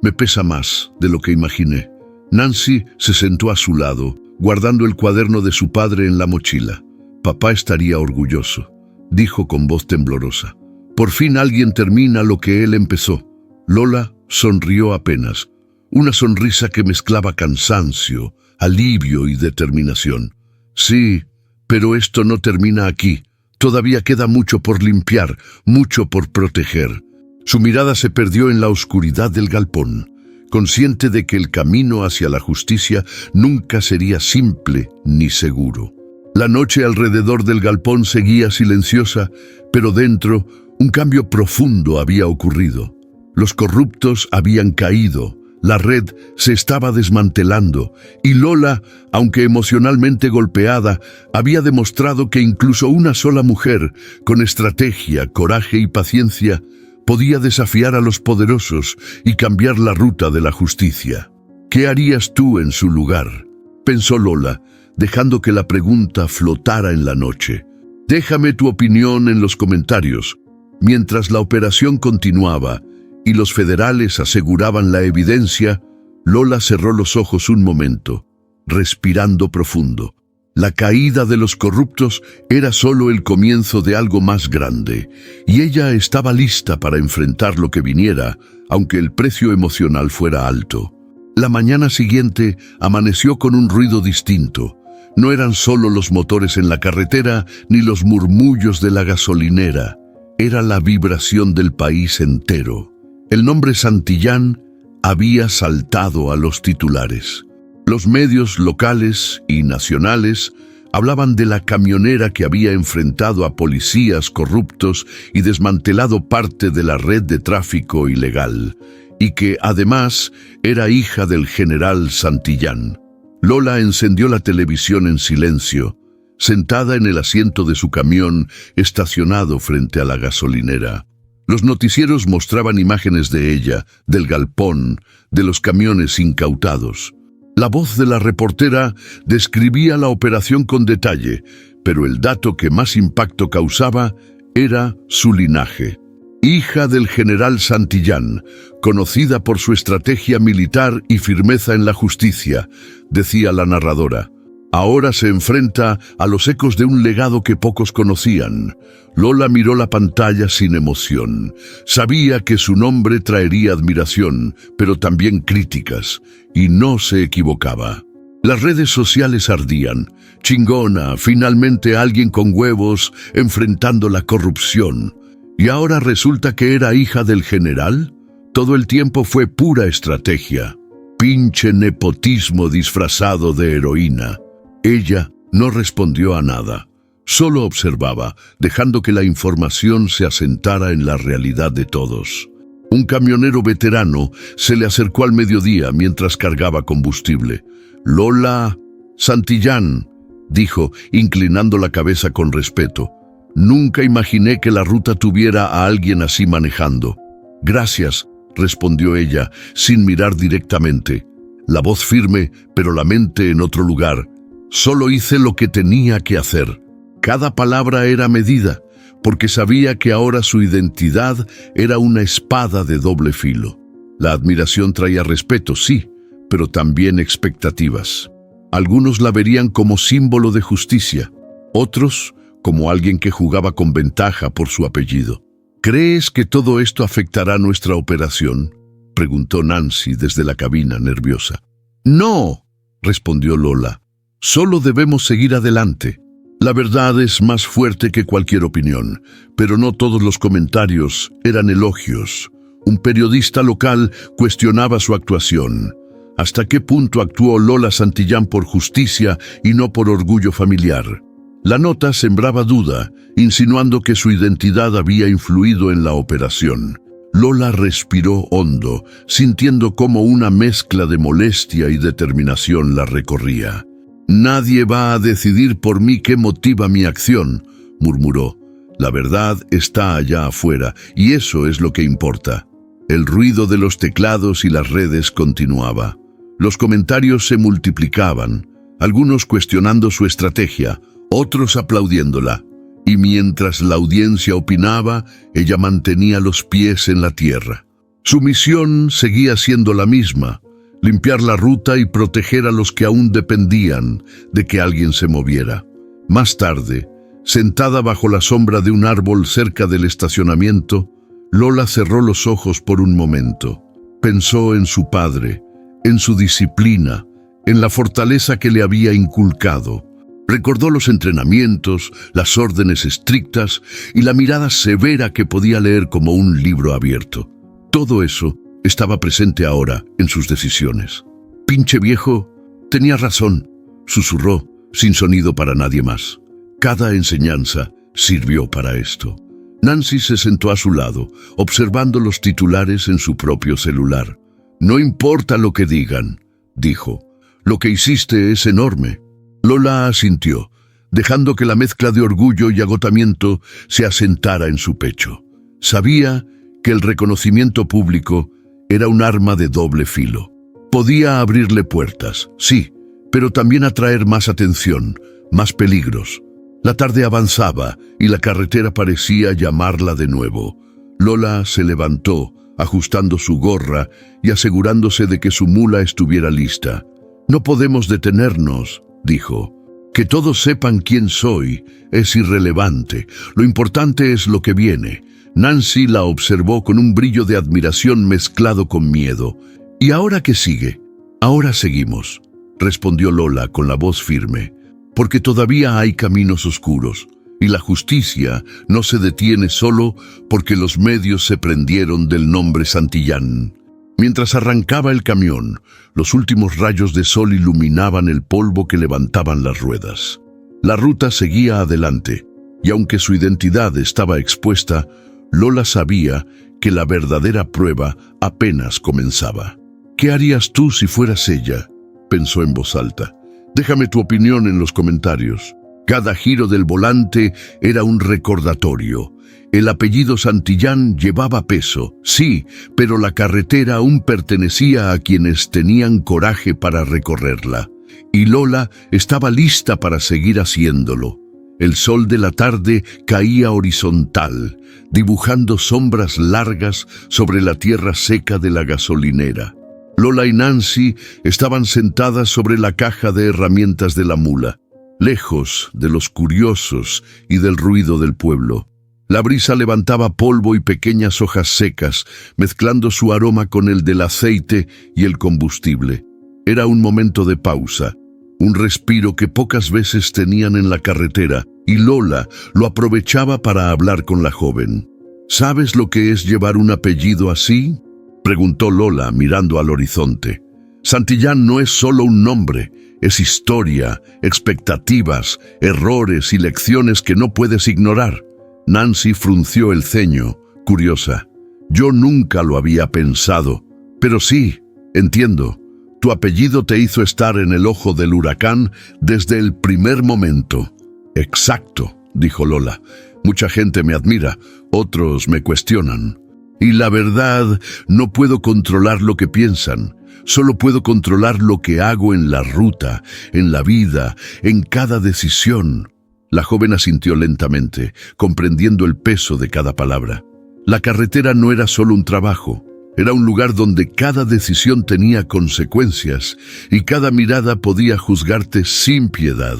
Speaker 1: me pesa más de lo que imaginé». Nancy se sentó a su lado, guardando el cuaderno de su padre en la mochila. «Papá estaría orgulloso», dijo con voz temblorosa. «Por fin alguien termina lo que él empezó». Lola sonrió apenas, una sonrisa que mezclaba cansancio, alivio y determinación. «Sí, pero esto no termina aquí. Todavía queda mucho por limpiar, mucho por proteger». Su mirada se perdió en la oscuridad del galpón, consciente de que el camino hacia la justicia nunca sería simple ni seguro. La noche alrededor del galpón seguía silenciosa, pero dentro un cambio profundo había ocurrido. Los corruptos habían caído, la red se estaba desmantelando y Lola, aunque emocionalmente golpeada, había demostrado que incluso una sola mujer, con estrategia, coraje y paciencia, podía desafiar a los poderosos y cambiar la ruta de la justicia. ¿Qué harías tú en su lugar?, pensó Lola, dejando que la pregunta flotara en la noche. Déjame tu opinión en los comentarios. Mientras la operación continuaba y los federales aseguraban la evidencia, Lola cerró los ojos un momento, respirando profundo. La caída de los corruptos era solo el comienzo de algo más grande, y ella estaba lista para enfrentar lo que viniera, aunque el precio emocional fuera alto. La mañana siguiente amaneció con un ruido distinto. No eran solo los motores en la carretera ni los murmullos de la gasolinera. Era la vibración del país entero. El nombre Santillán había saltado a los titulares. Los medios locales y nacionales hablaban de la camionera que había enfrentado a policías corruptos y desmantelado parte de la red de tráfico ilegal, y que además era hija del general Santillán. Lola encendió la televisión en silencio, sentada en el asiento de su camión estacionado frente a la gasolinera. Los noticieros mostraban imágenes de ella, del galpón, de los camiones incautados. La voz de la reportera describía la operación con detalle, pero el dato que más impacto causaba era su linaje. Hija del general Santillán, conocida por su estrategia militar y firmeza en la justicia, decía la narradora. Ahora se enfrenta a los ecos de un legado que pocos conocían. Lola miró la pantalla sin emoción. Sabía que su nombre traería admiración, pero también críticas, y no se equivocaba. Las redes sociales ardían. Chingona, finalmente alguien con huevos enfrentando la corrupción. ¿Y ahora resulta que era hija del general? Todo el tiempo fue pura estrategia. Pinche nepotismo disfrazado de heroína. Ella no respondió a nada, solo observaba, dejando que la información se asentara en la realidad de todos. Un camionero veterano se le acercó al mediodía mientras cargaba combustible. «Lola Santillán», dijo, inclinando la cabeza con respeto. «Nunca imaginé que la ruta tuviera a alguien así manejando». «Gracias», respondió ella, sin mirar directamente. La voz firme, pero la mente en otro lugar. Solo hice lo que tenía que hacer. Cada palabra era medida, porque sabía que ahora su identidad era una espada de doble filo. La admiración traía respeto, sí, pero también expectativas. Algunos la verían como símbolo de justicia, otros como alguien que jugaba con ventaja por su apellido. «¿Crees que todo esto afectará nuestra operación?», preguntó Nancy desde la cabina, nerviosa. «No», respondió Lola. «Solo debemos seguir adelante. La verdad es más fuerte que cualquier opinión, pero no todos los comentarios eran elogios. Un periodista local cuestionaba su actuación. ¿Hasta qué punto actuó Lola Santillán por justicia y no por orgullo familiar? La nota sembraba duda, insinuando que su identidad había influido en la operación. Lola respiró hondo, sintiendo cómo una mezcla de molestia y determinación la recorría. «Nadie va a decidir por mí qué motiva mi acción», murmuró. «La verdad está allá afuera, y eso es lo que importa». El ruido de los teclados y las redes continuaba. Los comentarios se multiplicaban, algunos cuestionando su estrategia, otros aplaudiéndola. Y mientras la audiencia opinaba, ella mantenía los pies en la tierra. Su misión seguía siendo la misma: limpiar la ruta y proteger a los que aún dependían de que alguien se moviera. Más tarde, sentada bajo la sombra de un árbol cerca del estacionamiento, Lola cerró los ojos por un momento. Pensó en su padre, en su disciplina, en la fortaleza que le había inculcado. Recordó los entrenamientos, las órdenes estrictas y la mirada severa que podía leer como un libro abierto. Todo eso estaba presente ahora en sus decisiones. «Pinche viejo, tenía razón», susurró, sin sonido para nadie más. Cada enseñanza sirvió para esto. Nancy se sentó a su lado, observando los titulares en su propio celular. «No importa lo que digan», dijo. «Lo que hiciste es enorme». Lola asintió, dejando que la mezcla de orgullo y agotamiento se asentara en su pecho. Sabía que el reconocimiento público era un arma de doble filo. Podía abrirle puertas, sí, pero también atraer más atención, más peligros. La tarde avanzaba y la carretera parecía llamarla de nuevo. Lola se levantó, ajustando su gorra y asegurándose de que su mula estuviera lista. «No podemos detenernos», dijo. «Que todos sepan quién soy es irrelevante. Lo importante es lo que viene». Nancy la observó con un brillo de admiración mezclado con miedo. «¿Y ahora qué sigue?» «Ahora seguimos», respondió Lola con la voz firme. «Porque todavía hay caminos oscuros, y la justicia no se detiene solo porque los medios se prendieron del nombre Santillán». Mientras arrancaba el camión, los últimos rayos de sol iluminaban el polvo que levantaban las ruedas. La ruta seguía adelante, y aunque su identidad estaba expuesta, Lola sabía que la verdadera prueba apenas comenzaba. «¿Qué harías tú si fueras ella?», pensó en voz alta. «Déjame tu opinión en los comentarios». Cada giro del volante era un recordatorio. El apellido Santillán llevaba peso, sí, pero la carretera aún pertenecía a quienes tenían coraje para recorrerla. Y Lola estaba lista para seguir haciéndolo. El sol de la tarde caía horizontal, dibujando sombras largas sobre la tierra seca de la gasolinera. Lola y Nancy estaban sentadas sobre la caja de herramientas de la mula, lejos de los curiosos y del ruido del pueblo. La brisa levantaba polvo y pequeñas hojas secas, mezclando su aroma con el del aceite y el combustible. Era un momento de pausa, un respiro que pocas veces tenían en la carretera, y Lola lo aprovechaba para hablar con la joven. «¿Sabes lo que es llevar un apellido así?», preguntó Lola mirando al horizonte. «Santillán no es solo un nombre, es historia, expectativas, errores y lecciones que no puedes ignorar». Nancy frunció el ceño, curiosa. «Yo nunca lo había pensado, pero sí, entiendo. Tu apellido te hizo estar en el ojo del huracán desde el primer momento». «Exacto», dijo Lola. «Mucha gente me admira, otros me cuestionan. Y la verdad, no puedo controlar lo que piensan. Solo puedo controlar lo que hago en la ruta, en la vida, en cada decisión». La joven asintió lentamente, comprendiendo el peso de cada palabra. La carretera no era solo un trabajo, era un lugar donde cada decisión tenía consecuencias y cada mirada podía juzgarte sin piedad.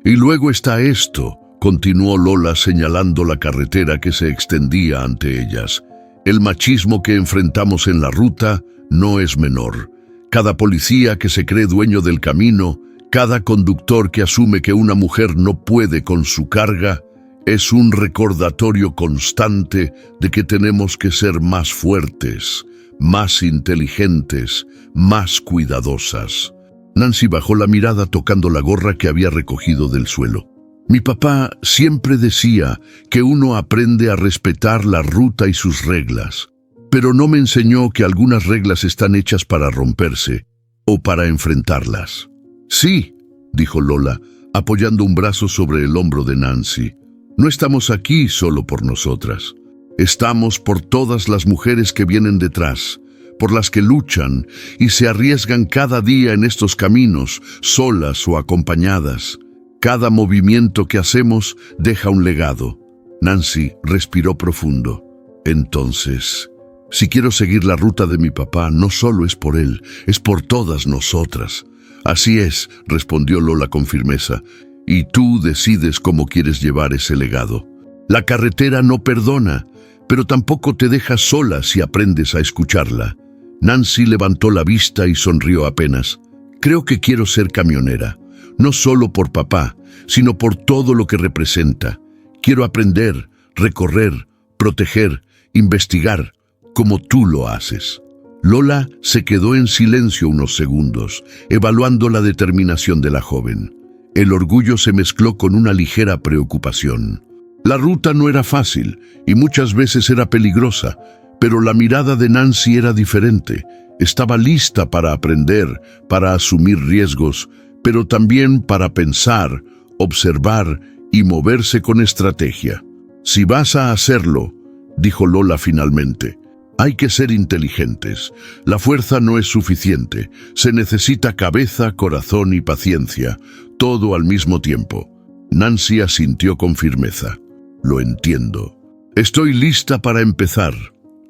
Speaker 1: «Y luego está esto», continuó Lola señalando la carretera que se extendía ante ellas. «El machismo que enfrentamos en la ruta no es menor. Cada policía que se cree dueño del camino, cada conductor que asume que una mujer no puede con su carga, es un recordatorio constante de que tenemos que ser más fuertes, más inteligentes, más cuidadosas». Nancy bajó la mirada tocando la gorra que había recogido del suelo. «Mi papá siempre decía que uno aprende a respetar la ruta y sus reglas, pero no me enseñó que algunas reglas están hechas para romperse o para enfrentarlas». «Sí», dijo Lola, apoyando un brazo sobre el hombro de Nancy. «No estamos aquí solo por nosotras. Estamos por todas las mujeres que vienen detrás, por las que luchan y se arriesgan cada día en estos caminos, solas o acompañadas. Cada movimiento que hacemos deja un legado». Nancy respiró profundo. «Entonces, si quiero seguir la ruta de mi papá, no solo es por él, es por todas nosotras». «Así es», respondió Lola con firmeza, «y tú decides cómo quieres llevar ese legado. La carretera no perdona, pero tampoco te deja sola si aprendes a escucharla». Nancy levantó la vista y sonrió apenas. «Creo que quiero ser camionera. no solo por papá, sino por todo lo que representa. Quiero aprender, recorrer, proteger, investigar, como tú lo haces. Lola se quedó en silencio unos segundos, evaluando la determinación de la joven. El orgullo se mezcló con una ligera preocupación. La ruta no era fácil y muchas veces era peligrosa, pero la mirada de Nancy era diferente. Estaba lista para aprender, para asumir riesgos, pero también para pensar, observar y moverse con estrategia. Si vas a hacerlo, dijo Lola finalmente, hay que ser inteligentes. La fuerza no es suficiente. Se necesita cabeza, corazón y paciencia, todo al mismo tiempo. Nancy asintió con firmeza. Lo entiendo. Estoy lista para empezar.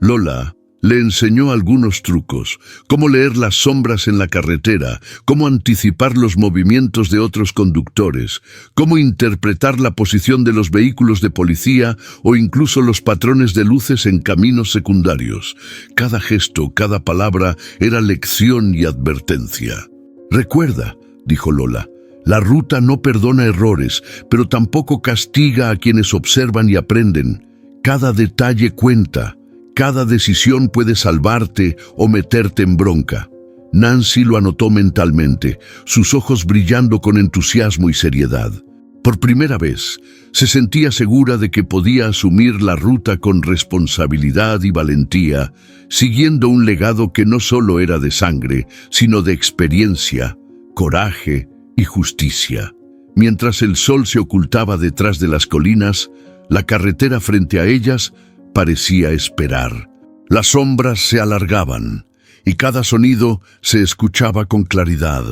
Speaker 1: Lola le enseñó algunos trucos, cómo leer las sombras en la carretera, cómo anticipar los movimientos de otros conductores, cómo interpretar la posición de los vehículos de policía o incluso los patrones de luces en caminos secundarios. Cada gesto, cada palabra era lección y advertencia. Recuerda, dijo Lola, la ruta no perdona errores, pero tampoco castiga a quienes observan y aprenden. Cada detalle cuenta. Cada decisión puede salvarte o meterte en bronca. Nancy lo anotó mentalmente, sus ojos brillando con entusiasmo y seriedad. Por primera vez, se sentía segura de que podía asumir la ruta con responsabilidad y valentía, siguiendo un legado que no solo era de sangre, sino de experiencia, coraje y justicia. Mientras el sol se ocultaba detrás de las colinas, la carretera frente a ellas parecía esperar. Las sombras se alargaban y cada sonido se escuchaba con claridad.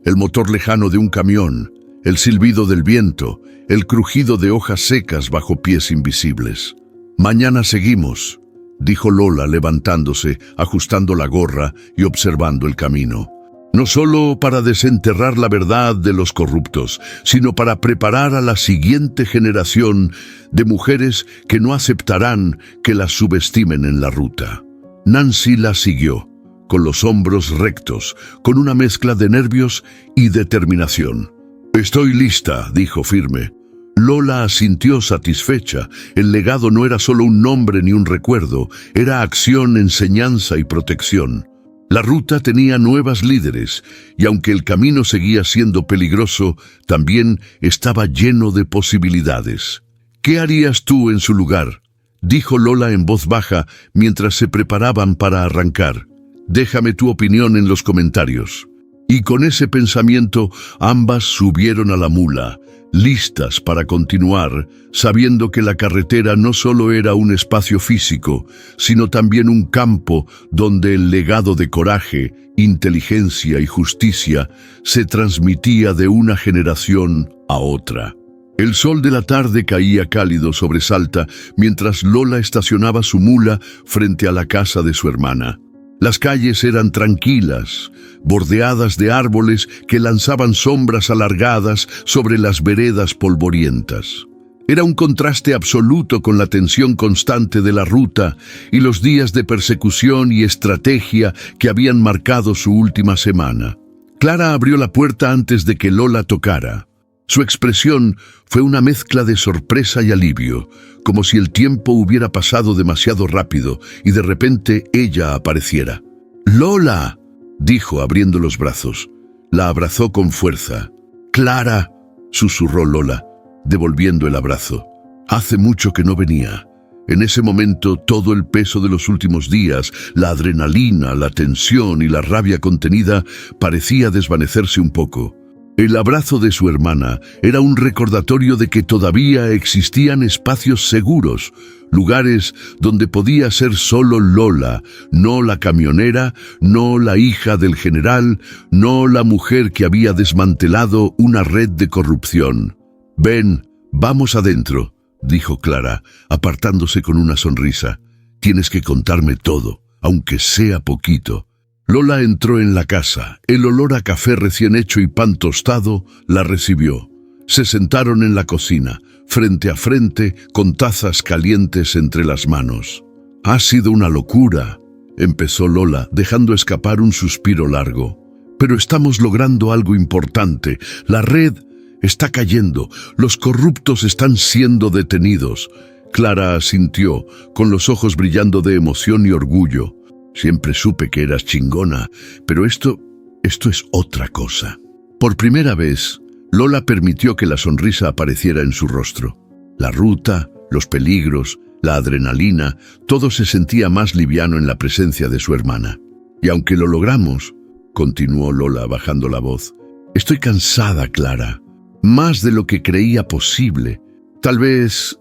Speaker 1: El motor lejano de un camión, el silbido del viento, el crujido de hojas secas bajo pies invisibles. Mañana seguimos, dijo Lola levantándose, ajustando la gorra y observando el camino. No solo para desenterrar la verdad de los corruptos, sino para preparar a la siguiente generación de mujeres que no aceptarán que las subestimen en la ruta. Nancy la siguió, con los hombros rectos, con una mezcla de nervios y determinación. «Estoy lista», dijo firme. Lola asintió satisfecha. El legado no era solo un nombre ni un recuerdo, era acción, enseñanza y protección. La ruta tenía nuevas líderes, y aunque el camino seguía siendo peligroso, también estaba lleno de posibilidades. «¿Qué harías tú en su lugar?», dijo Lola en voz baja mientras se preparaban para arrancar. «Déjame tu opinión en los comentarios». Y con ese pensamiento, ambas subieron a la mula, listas para continuar, sabiendo que la carretera no solo era un espacio físico, sino también un campo donde el legado de coraje, inteligencia y justicia se transmitía de una generación a otra. El sol de la tarde caía cálido sobre Salta mientras Lola estacionaba su mula frente a la casa de su hermana. Las calles eran tranquilas, bordeadas de árboles que lanzaban sombras alargadas sobre las veredas polvorientas. Era un contraste absoluto con la tensión constante de la ruta y los días de persecución y estrategia que habían marcado su última semana. Clara abrió la puerta antes de que Lola tocara. Su expresión fue una mezcla de sorpresa y alivio, como si el tiempo hubiera pasado demasiado rápido y de repente ella apareciera. «¡Lola!», dijo abriendo los brazos. La abrazó con fuerza. «¡Clara!», susurró Lola, devolviendo el abrazo. Hace mucho que no venía. En ese momento todo el peso de los últimos días, la adrenalina, la tensión y la rabia contenida parecía desvanecerse un poco. El abrazo de su hermana era un recordatorio de que todavía existían espacios seguros, lugares donde podía ser solo Lola, no la camionera, no la hija del general, no la mujer que había desmantelado una red de corrupción. «Ven, vamos adentro», dijo Clara, apartándose con una sonrisa. «Tienes que contarme todo, aunque sea poquito». Lola entró en la casa. El olor a café recién hecho y pan tostado la recibió. Se sentaron en la cocina, frente a frente, con tazas calientes entre las manos. «Ha sido una locura», empezó Lola, dejando escapar un suspiro largo. Pero estamos logrando algo importante. La red está cayendo. Los corruptos están siendo detenidos. Clara asintió, con los ojos brillando de emoción y orgullo. Siempre supe que eras chingona, pero esto es otra cosa. Por primera vez, Lola permitió que la sonrisa apareciera en su rostro. La ruta, los peligros, la adrenalina, todo se sentía más liviano en la presencia de su hermana. Y aunque lo logramos, continuó Lola bajando la voz, estoy cansada, Clara. Más de lo que creía posible. Tal vez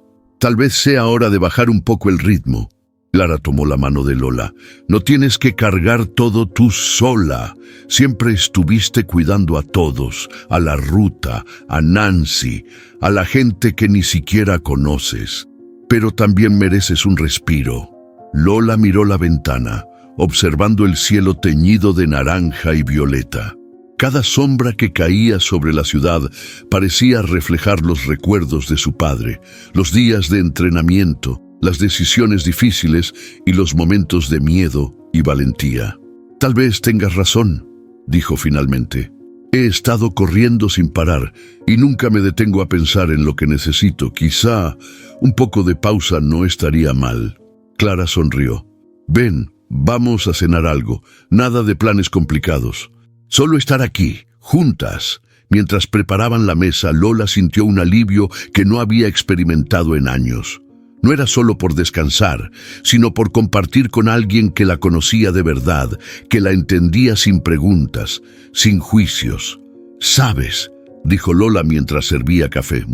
Speaker 1: sea hora de bajar un poco el ritmo. Clara tomó la mano de Lola. No tienes que cargar todo tú sola. Siempre estuviste cuidando a todos, a la ruta, a Nancy, a la gente que ni siquiera conoces. Pero también mereces un respiro. Lola miró la ventana, observando el cielo teñido de naranja y violeta. Cada sombra que caía sobre la ciudad parecía reflejar los recuerdos de su padre, los días de entrenamiento, las decisiones difíciles y los momentos de miedo y valentía. Tal vez tengas razón, dijo finalmente. He estado corriendo sin parar y nunca me detengo a pensar en lo que necesito. Quizá un poco de pausa no estaría mal. Clara sonrió. Ven, vamos a cenar algo. Nada de planes complicados. Solo estar aquí, juntas. Mientras preparaban la mesa, Lola sintió un alivio que no había experimentado en años. No era solo por descansar, sino por compartir con alguien que la conocía de verdad, que la entendía sin preguntas, sin juicios. «Sabes», dijo Lola mientras servía café,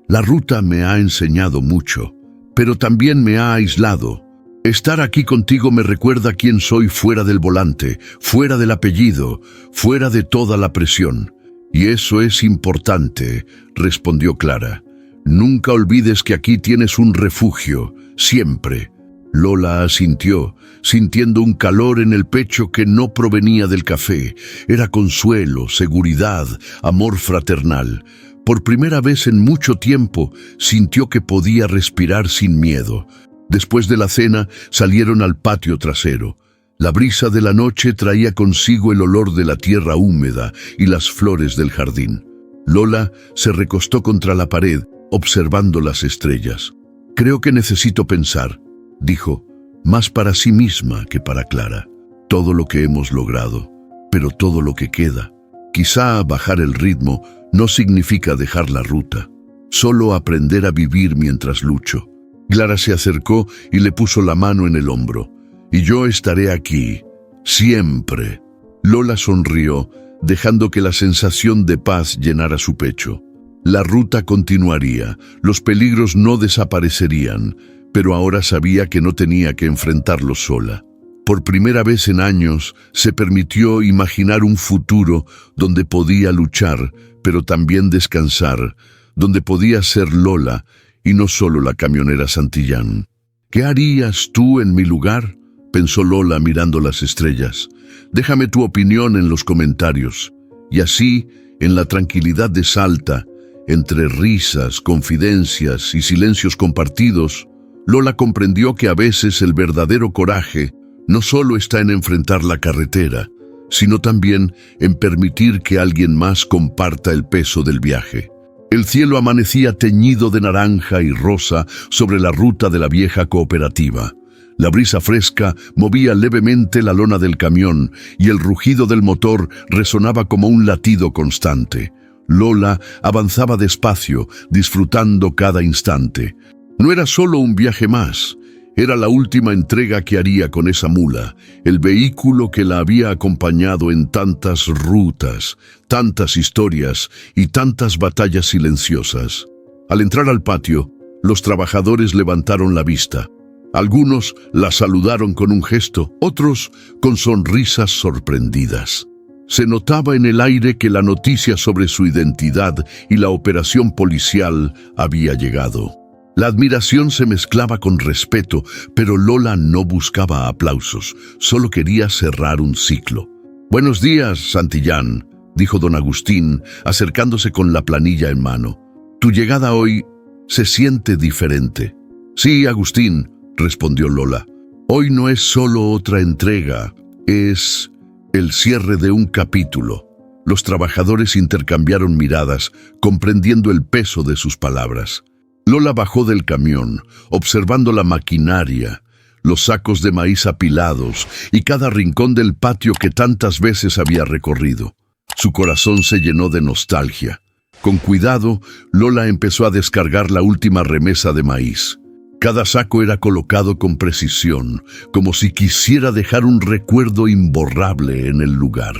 Speaker 1: la ruta me ha enseñado mucho, pero también me ha aislado. Estar aquí contigo me recuerda quién soy fuera del volante, fuera del apellido, fuera de toda la presión. Y eso es importante», respondió Clara. «Nunca olvides que aquí tienes un refugio, siempre». Lola asintió, sintiendo un calor en el pecho que no provenía del café. Era consuelo, seguridad, amor fraternal. Por primera vez en mucho tiempo, sintió que podía respirar sin miedo. Después de la cena, salieron al patio trasero. La brisa de la noche traía consigo el olor de la tierra húmeda y las flores del jardín. Lola se recostó contra la pared, observando las estrellas. «Creo que necesito pensar», dijo, «más para sí misma que para Clara. Todo lo que hemos logrado, pero todo lo que queda. Quizá bajar el ritmo no significa dejar la ruta, solo aprender a vivir mientras lucho». Clara se acercó y le puso la mano en el hombro. «Y yo estaré aquí, siempre». Lola sonrió, dejando que la sensación de paz llenara su pecho. La ruta continuaría, los peligros no desaparecerían, pero ahora sabía que no tenía que enfrentarlos sola. Por primera vez en años, se permitió imaginar un futuro donde podía luchar, pero también descansar, donde podía ser Lola y no solo la camionera Santillán. «¿Qué harías tú en mi lugar?», pensó Lola mirando las estrellas. «Déjame tu opinión en los comentarios». Y así, en la tranquilidad de Salta, entre risas, confidencias y silencios compartidos, Lola comprendió que a veces el verdadero coraje no solo está en enfrentar la carretera, sino también en permitir que alguien más comparta el peso del viaje. El cielo amanecía teñido de naranja y rosa sobre la ruta de la vieja cooperativa. La brisa fresca movía levemente la lona del camión y el rugido del motor resonaba como un latido constante. Lola avanzaba despacio, disfrutando cada instante. No era solo un viaje más, era la última entrega que haría con esa mula, el vehículo que la había acompañado en tantas rutas, tantas historias y tantas batallas silenciosas. Al entrar al patio, los trabajadores levantaron la vista. Algunos la saludaron con un gesto, otros con sonrisas sorprendidas. Se notaba en el aire que la noticia sobre su identidad y la operación policial había llegado. La admiración se mezclaba con respeto, pero Lola no buscaba aplausos, solo quería cerrar un ciclo. «Buenos días, Santillán», dijo don Agustín, acercándose con la planilla en mano. «Tu llegada hoy se siente diferente». «Sí, Agustín», respondió Lola. «Hoy no es solo otra entrega, es El cierre de un capítulo. Los trabajadores intercambiaron miradas, comprendiendo el peso de sus palabras. Lola bajó del camión, observando la maquinaria, los sacos de maíz apilados y cada rincón del patio que tantas veces había recorrido. Su corazón se llenó de nostalgia. Con cuidado, Lola empezó a descargar la última remesa de maíz. Cada saco era colocado con precisión, como si quisiera dejar un recuerdo imborrable en el lugar.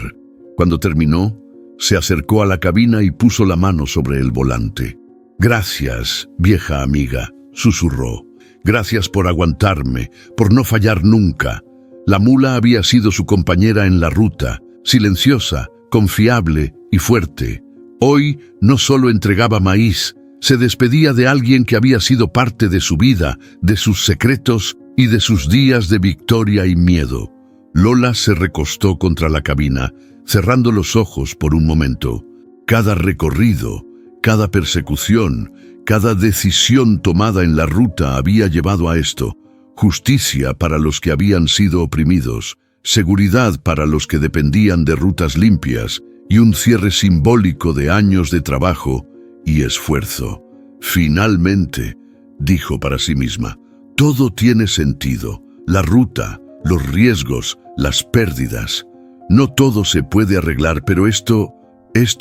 Speaker 1: Cuando terminó, se acercó a la cabina y puso la mano sobre el volante. «Gracias, vieja amiga», susurró. «Gracias por aguantarme, por no fallar nunca». La mula había sido su compañera en la ruta, silenciosa, confiable y fuerte. Hoy no solo entregaba maíz, se despedía de alguien que había sido parte de su vida, de sus secretos y de sus días de victoria y miedo. Lola se recostó contra la cabina, cerrando los ojos por un momento. Cada recorrido, cada persecución, cada decisión tomada en la ruta había llevado a esto: justicia para los que habían sido oprimidos, seguridad para los que dependían de rutas limpias y un cierre simbólico de años de trabajo y esfuerzo. «Finalmente», dijo para sí misma, «todo tiene sentido. La ruta, los riesgos, las pérdidas. No todo se puede arreglar, pero esto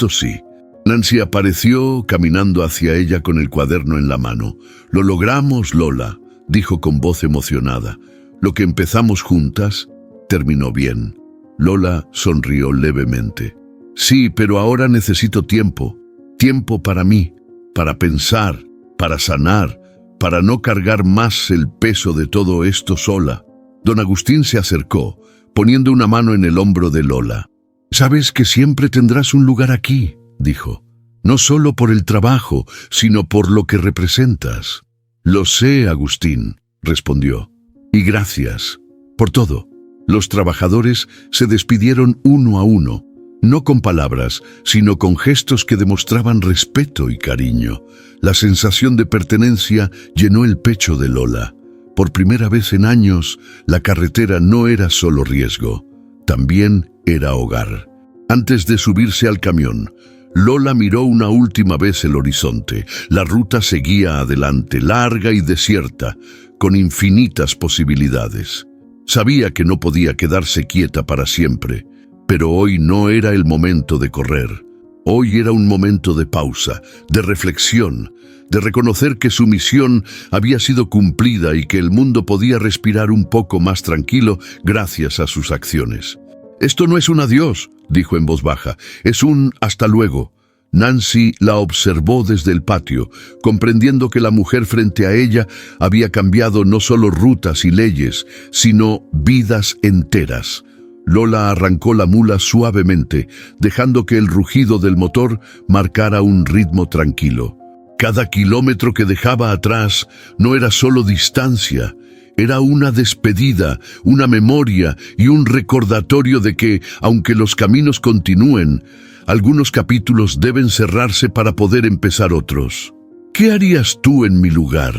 Speaker 1: sí». Nancy apareció caminando hacia ella con el cuaderno en la mano. «Lo logramos, Lola», dijo con voz emocionada. «Lo que empezamos juntas terminó bien». Lola sonrió levemente. «Sí, pero ahora necesito tiempo. Tiempo para mí, para pensar, para sanar, para no cargar más el peso de todo esto sola». Don Agustín se acercó, poniendo una mano en el hombro de Lola. «Sabes que siempre tendrás un lugar aquí», dijo. «No solo por el trabajo, sino por lo que representas». «Lo sé, Agustín», respondió. «Y gracias por todo». Los trabajadores se despidieron uno a uno, no con palabras, sino con gestos que demostraban respeto y cariño. La sensación de pertenencia llenó el pecho de Lola. Por primera vez en años, la carretera no era solo riesgo, también era hogar. Antes de subirse al camión, Lola miró una última vez el horizonte. La ruta seguía adelante, larga y desierta, con infinitas posibilidades. Sabía que no podía quedarse quieta para siempre, pero hoy no era el momento de correr. Hoy era un momento de pausa, de reflexión, de reconocer que su misión había sido cumplida y que el mundo podía respirar un poco más tranquilo gracias a sus acciones. «Esto no es un adiós», dijo en voz baja, «es un hasta luego». Nancy la observó desde el patio, comprendiendo que la mujer frente a ella había cambiado no solo rutas y leyes, sino vidas enteras. Lola arrancó la mula suavemente, dejando que el rugido del motor marcara un ritmo tranquilo. Cada kilómetro que dejaba atrás no era solo distancia, era una despedida, una memoria y un recordatorio de que, aunque los caminos continúen, algunos capítulos deben cerrarse para poder empezar otros. «¿Qué harías tú en mi lugar?»,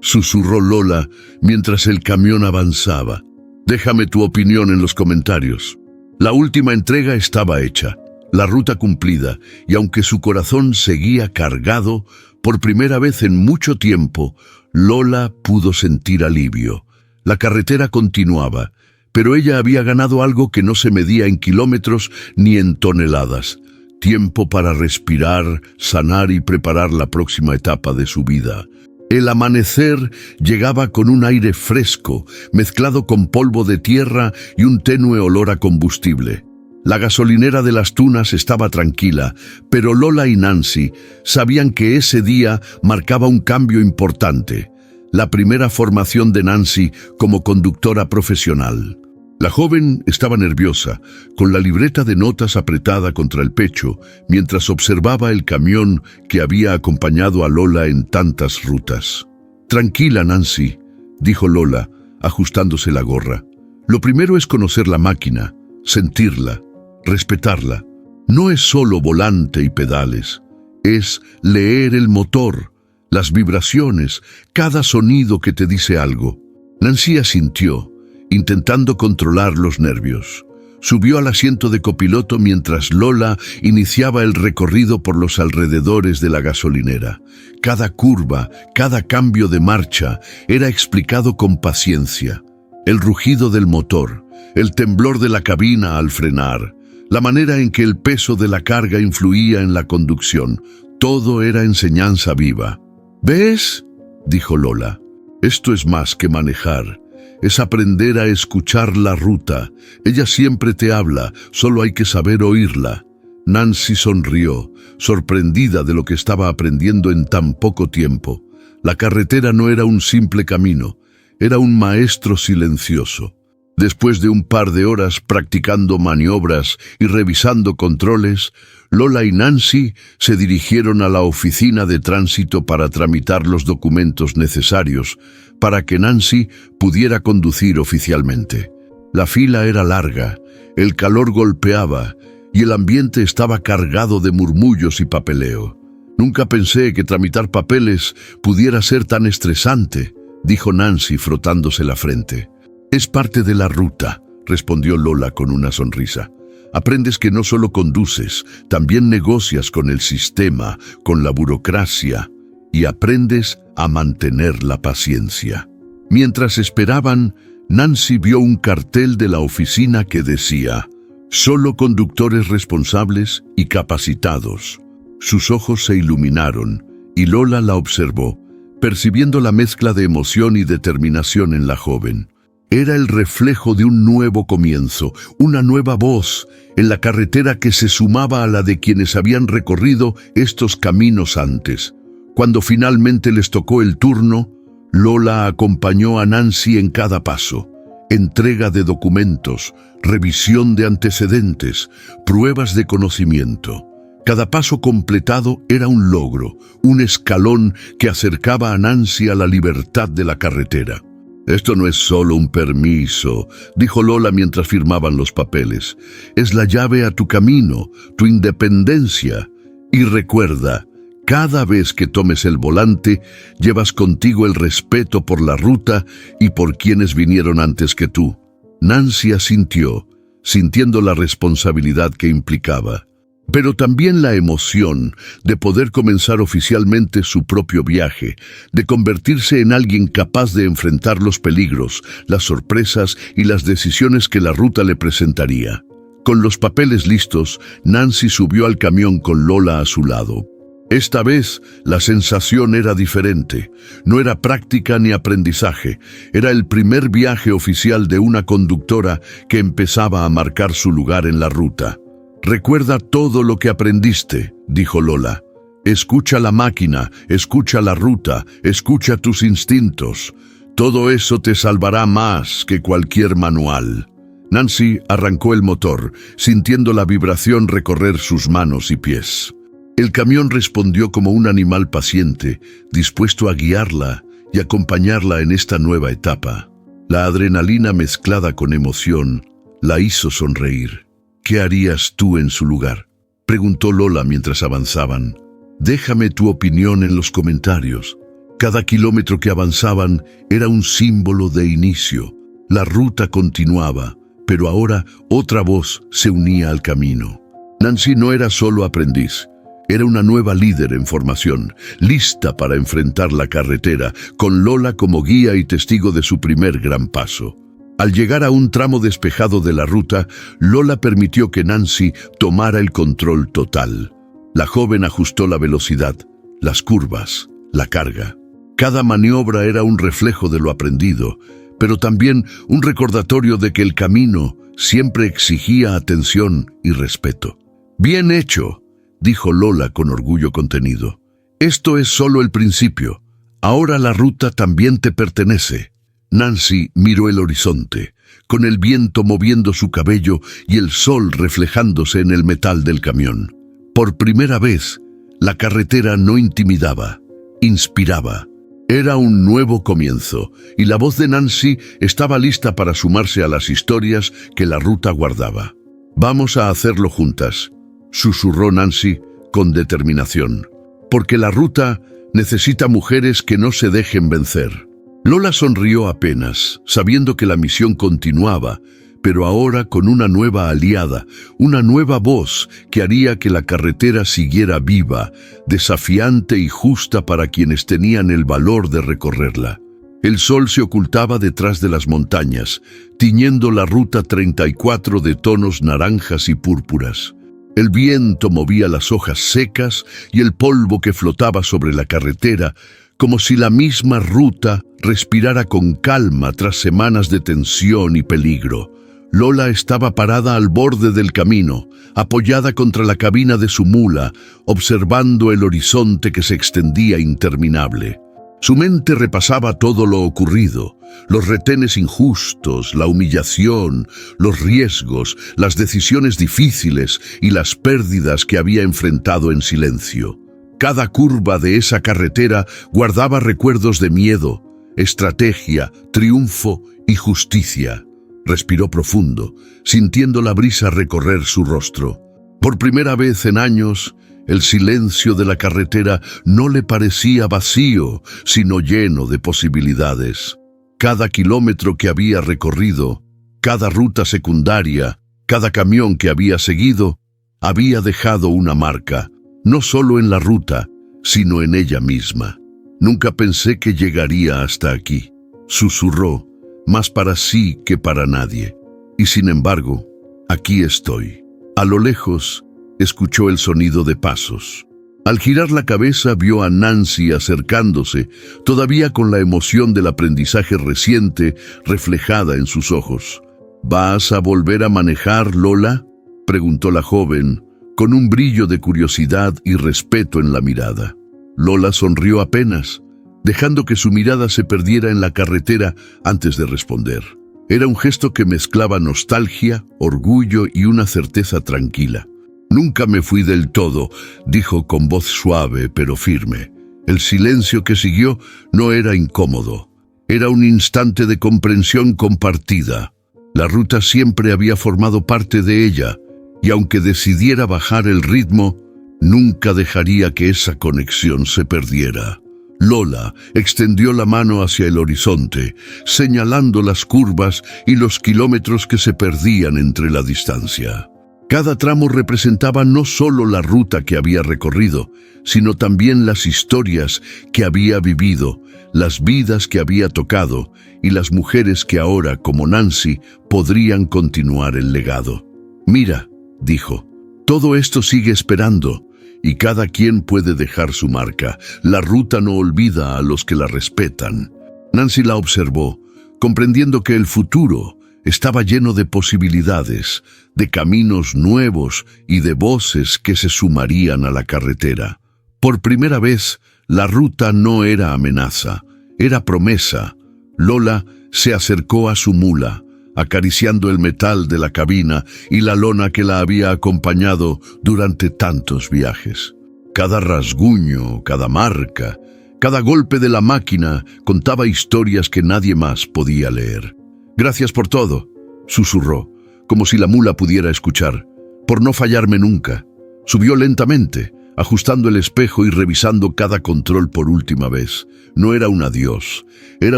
Speaker 1: susurró Lola mientras el camión avanzaba. «Déjame tu opinión en los comentarios». La última entrega estaba hecha, la ruta cumplida, y aunque su corazón seguía cargado, por primera vez en mucho tiempo, Lola pudo sentir alivio. La carretera continuaba, pero ella había ganado algo que no se medía en kilómetros ni en toneladas: tiempo para respirar, sanar y preparar la próxima etapa de su vida. El amanecer llegaba con un aire fresco, mezclado con polvo de tierra y un tenue olor a combustible. La gasolinera de Las Tunas estaba tranquila, pero Lola y Nancy sabían que ese día marcaba un cambio importante: la primera formación de Nancy como conductora profesional. La joven estaba nerviosa, con la libreta de notas apretada contra el pecho, mientras observaba el camión que había acompañado a Lola en tantas rutas. «Tranquila, Nancy», dijo Lola, ajustándose la gorra. «Lo primero es conocer la máquina, sentirla, respetarla. No es solo volante y pedales, es leer el motor, las vibraciones, cada sonido que te dice algo». Nancy asintió, intentando controlar los nervios. Subió al asiento de copiloto mientras Lola iniciaba el recorrido por los alrededores de la gasolinera. Cada curva, cada cambio de marcha era explicado con paciencia. El rugido del motor, el temblor de la cabina al frenar, la manera en que el peso de la carga influía en la conducción, todo era enseñanza viva. ¿Ves?, dijo Lola. Esto es más que manejar. Es aprender a escuchar la ruta. Ella siempre te habla, solo hay que saber oírla. Nancy sonrió, sorprendida de lo que estaba aprendiendo en tan poco tiempo. La carretera no era un simple camino, era un maestro silencioso. Después de un par de horas practicando maniobras y revisando controles, Lola y Nancy se dirigieron a la oficina de tránsito para tramitar los documentos necesarios para que Nancy pudiera conducir oficialmente. La fila era larga, el calor golpeaba y el ambiente estaba cargado de murmullos y papeleo. «Nunca pensé que tramitar papeles pudiera ser tan estresante», dijo Nancy frotándose la frente. «Es parte de la ruta», respondió Lola con una sonrisa. «Aprendes que no solo conduces, también negocias con el sistema, con la burocracia, y aprendes a mantener la paciencia». Mientras esperaban, Nancy vio un cartel de la oficina que decía: «Solo conductores responsables y capacitados». Sus ojos se iluminaron y Lola la observó, percibiendo la mezcla de emoción y determinación en la joven. Era el reflejo de un nuevo comienzo, una nueva voz en la carretera que se sumaba a la de quienes habían recorrido estos caminos antes. Cuando finalmente les tocó el turno, Lola acompañó a Nancy en cada paso. Entrega de documentos, revisión de antecedentes, pruebas de conocimiento. Cada paso completado era un logro, un escalón que acercaba a Nancy a la libertad de la carretera. «Esto no es solo un permiso», dijo Lola mientras firmaban los papeles. «Es la llave a tu camino, tu independencia. Y recuerda, cada vez que tomes el volante, llevas contigo el respeto por la ruta y por quienes vinieron antes que tú». Nancy asintió, sintiendo la responsabilidad que implicaba, pero también la emoción de poder comenzar oficialmente su propio viaje, de convertirse en alguien capaz de enfrentar los peligros, las sorpresas y las decisiones que la ruta le presentaría. Con los papeles listos, Nancy subió al camión con Lola a su lado. Esta vez, la sensación era diferente. No era práctica ni aprendizaje. Era el primer viaje oficial de una conductora que empezaba a marcar su lugar en la ruta. «Recuerda todo lo que aprendiste», dijo Lola. «Escucha la máquina, escucha la ruta, escucha tus instintos. Todo eso te salvará más que cualquier manual». Nancy arrancó el motor, sintiendo la vibración recorrer sus manos y pies. El camión respondió como un animal paciente, dispuesto a guiarla y acompañarla en esta nueva etapa. La adrenalina mezclada con emoción la hizo sonreír. «¿Qué harías tú en su lugar?», preguntó Lola mientras avanzaban. «Déjame tu opinión en los comentarios». Cada kilómetro que avanzaban era un símbolo de inicio. La ruta continuaba, pero ahora otra voz se unía al camino. Nancy no era solo aprendiz, era una nueva líder en formación, lista para enfrentar la carretera, con Lola como guía y testigo de su primer gran paso. Al llegar a un tramo despejado de la ruta, Lola permitió que Nancy tomara el control total. La joven ajustó la velocidad, las curvas, la carga. Cada maniobra era un reflejo de lo aprendido, pero también un recordatorio de que el camino siempre exigía atención y respeto. «Bien hecho», dijo Lola con orgullo contenido. «Esto es solo el principio. Ahora la ruta también te pertenece». Nancy miró el horizonte, con el viento moviendo su cabello y el sol reflejándose en el metal del camión. Por primera vez, la carretera no intimidaba, inspiraba. Era un nuevo comienzo, y la voz de Nancy estaba lista para sumarse a las historias que la ruta guardaba. «Vamos a hacerlo juntas», susurró Nancy con determinación, «porque la ruta necesita mujeres que no se dejen vencer». Lola sonrió apenas, sabiendo que la misión continuaba, pero ahora con una nueva aliada, una nueva voz que haría que la carretera siguiera viva, desafiante y justa para quienes tenían el valor de recorrerla. El sol se ocultaba detrás de las montañas, tiñendo la ruta 34 de tonos naranjas y púrpuras. El viento movía las hojas secas y el polvo que flotaba sobre la carretera, como si la misma ruta respirara con calma tras semanas de tensión y peligro. Lola estaba parada al borde del camino, apoyada contra la cabina de su mula, observando el horizonte que se extendía interminable. Su mente repasaba todo lo ocurrido, los retenes injustos, la humillación, los riesgos, las decisiones difíciles y las pérdidas que había enfrentado en silencio. Cada curva de esa carretera guardaba recuerdos de miedo, estrategia, triunfo y justicia. Respiró profundo, sintiendo la brisa recorrer su rostro. Por primera vez en años, el silencio de la carretera no le parecía vacío, sino lleno de posibilidades. Cada kilómetro que había recorrido, cada ruta secundaria, cada camión que había seguido, había dejado una marca, no solo en la ruta, sino en ella misma. Nunca pensé que llegaría hasta aquí, susurró, más para sí que para nadie. Y sin embargo, aquí estoy. A lo lejos, escuchó el sonido de pasos. Al girar la cabeza vio a Nancy acercándose, todavía con la emoción del aprendizaje reciente reflejada en sus ojos. ¿Vas a volver a manejar, Lola?, preguntó la joven, con un brillo de curiosidad y respeto en la mirada. Lola sonrió apenas, dejando que su mirada se perdiera en la carretera antes de responder. Era un gesto que mezclaba nostalgia, orgullo y una certeza tranquila. «Nunca me fui del todo», dijo con voz suave pero firme. El silencio que siguió no era incómodo. Era un instante de comprensión compartida. La ruta siempre había formado parte de ella, y aunque decidiera bajar el ritmo, nunca dejaría que esa conexión se perdiera. Lola extendió la mano hacia el horizonte, señalando las curvas y los kilómetros que se perdían entre la distancia. Cada tramo representaba no solo la ruta que había recorrido, sino también las historias que había vivido, las vidas que había tocado y las mujeres que ahora, como Nancy, podrían continuar el legado. «Mira», dijo, «todo esto sigue esperando, y cada quien puede dejar su marca. La ruta no olvida a los que la respetan». Nancy la observó, comprendiendo que el futuro estaba lleno de posibilidades, de caminos nuevos y de voces que se sumarían a la carretera. Por primera vez, la ruta no era amenaza, era promesa. Lola se acercó a su mula, acariciando el metal de la cabina y la lona que la había acompañado durante tantos viajes. Cada rasguño, cada marca, cada golpe de la máquina contaba historias que nadie más podía leer. «Gracias por todo», susurró, como si la mula pudiera escuchar, «por no fallarme nunca». Subió lentamente, ajustando el espejo y revisando cada control por última vez. No era un adiós, era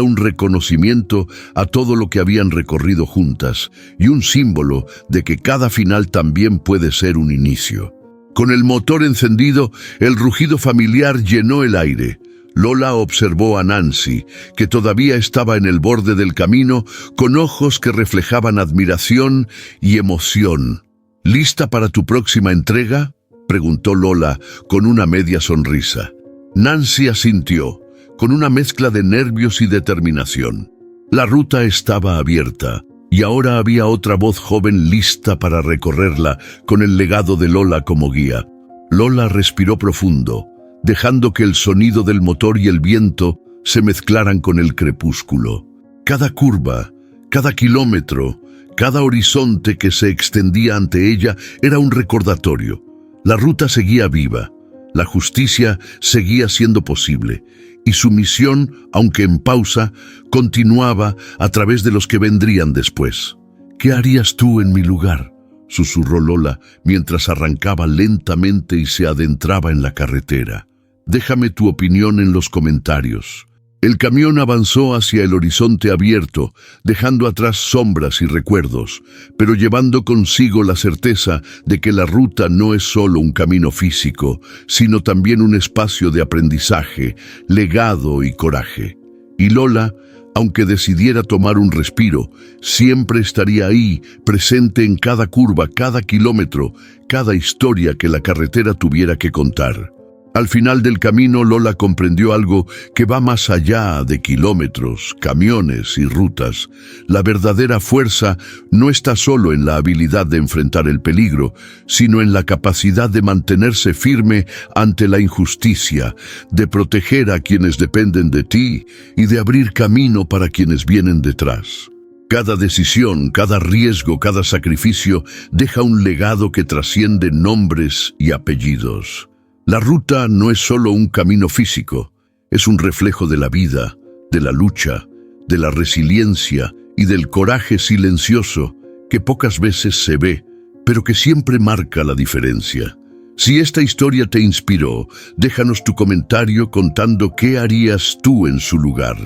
Speaker 1: un reconocimiento a todo lo que habían recorrido juntas y un símbolo de que cada final también puede ser un inicio. Con el motor encendido, el rugido familiar llenó el aire. Lola observó a Nancy, que todavía estaba en el borde del camino, con ojos que reflejaban admiración y emoción. «¿Lista para tu próxima entrega?», preguntó Lola con una media sonrisa. Nancy asintió, con una mezcla de nervios y determinación. La ruta estaba abierta, y ahora había otra voz joven lista para recorrerla, con el legado de Lola como guía. Lola respiró profundo, dejando que el sonido del motor y el viento se mezclaran con el crepúsculo. Cada curva, cada kilómetro, cada horizonte que se extendía ante ella era un recordatorio. La ruta seguía viva, la justicia seguía siendo posible, y su misión, aunque en pausa, continuaba a través de los que vendrían después. «¿Qué harías tú en mi lugar?», susurró Lola mientras arrancaba lentamente y se adentraba en la carretera. «Déjame tu opinión en los comentarios. El camión avanzó hacia el horizonte abierto, dejando atrás sombras y recuerdos, pero llevando consigo la certeza de que la ruta no es solo un camino físico, sino también un espacio de aprendizaje, legado y coraje. Y Lola, aunque decidiera tomar un respiro, siempre estaría ahí, presente en cada curva, cada kilómetro, cada historia que la carretera tuviera que contar. Al final del camino, Lola comprendió algo que va más allá de kilómetros, camiones y rutas. La verdadera fuerza no está solo en la habilidad de enfrentar el peligro, sino en la capacidad de mantenerse firme ante la injusticia, de proteger a quienes dependen de ti y de abrir camino para quienes vienen detrás. Cada decisión, cada riesgo, cada sacrificio deja un legado que trasciende nombres y apellidos. La ruta no es solo un camino físico, es un reflejo de la vida, de la lucha, de la resiliencia y del coraje silencioso que pocas veces se ve, pero que siempre marca la diferencia. Si esta historia te inspiró, déjanos tu comentario contando qué harías tú en su lugar.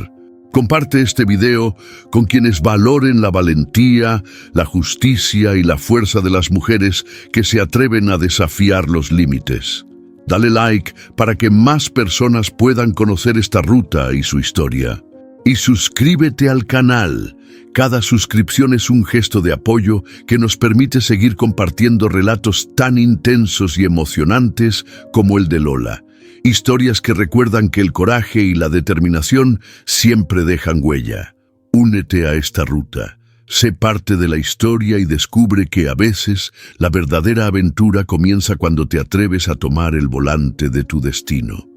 Speaker 1: Comparte este video con quienes valoren la valentía, la justicia y la fuerza de las mujeres que se atreven a desafiar los límites. Dale like para que más personas puedan conocer esta ruta y su historia. Y suscríbete al canal. Cada suscripción es un gesto de apoyo que nos permite seguir compartiendo relatos tan intensos y emocionantes como el de Lola. Historias que recuerdan que el coraje y la determinación siempre dejan huella. Únete a esta ruta. Sé parte de la historia y descubre que a veces la verdadera aventura comienza cuando te atreves a tomar el volante de tu destino.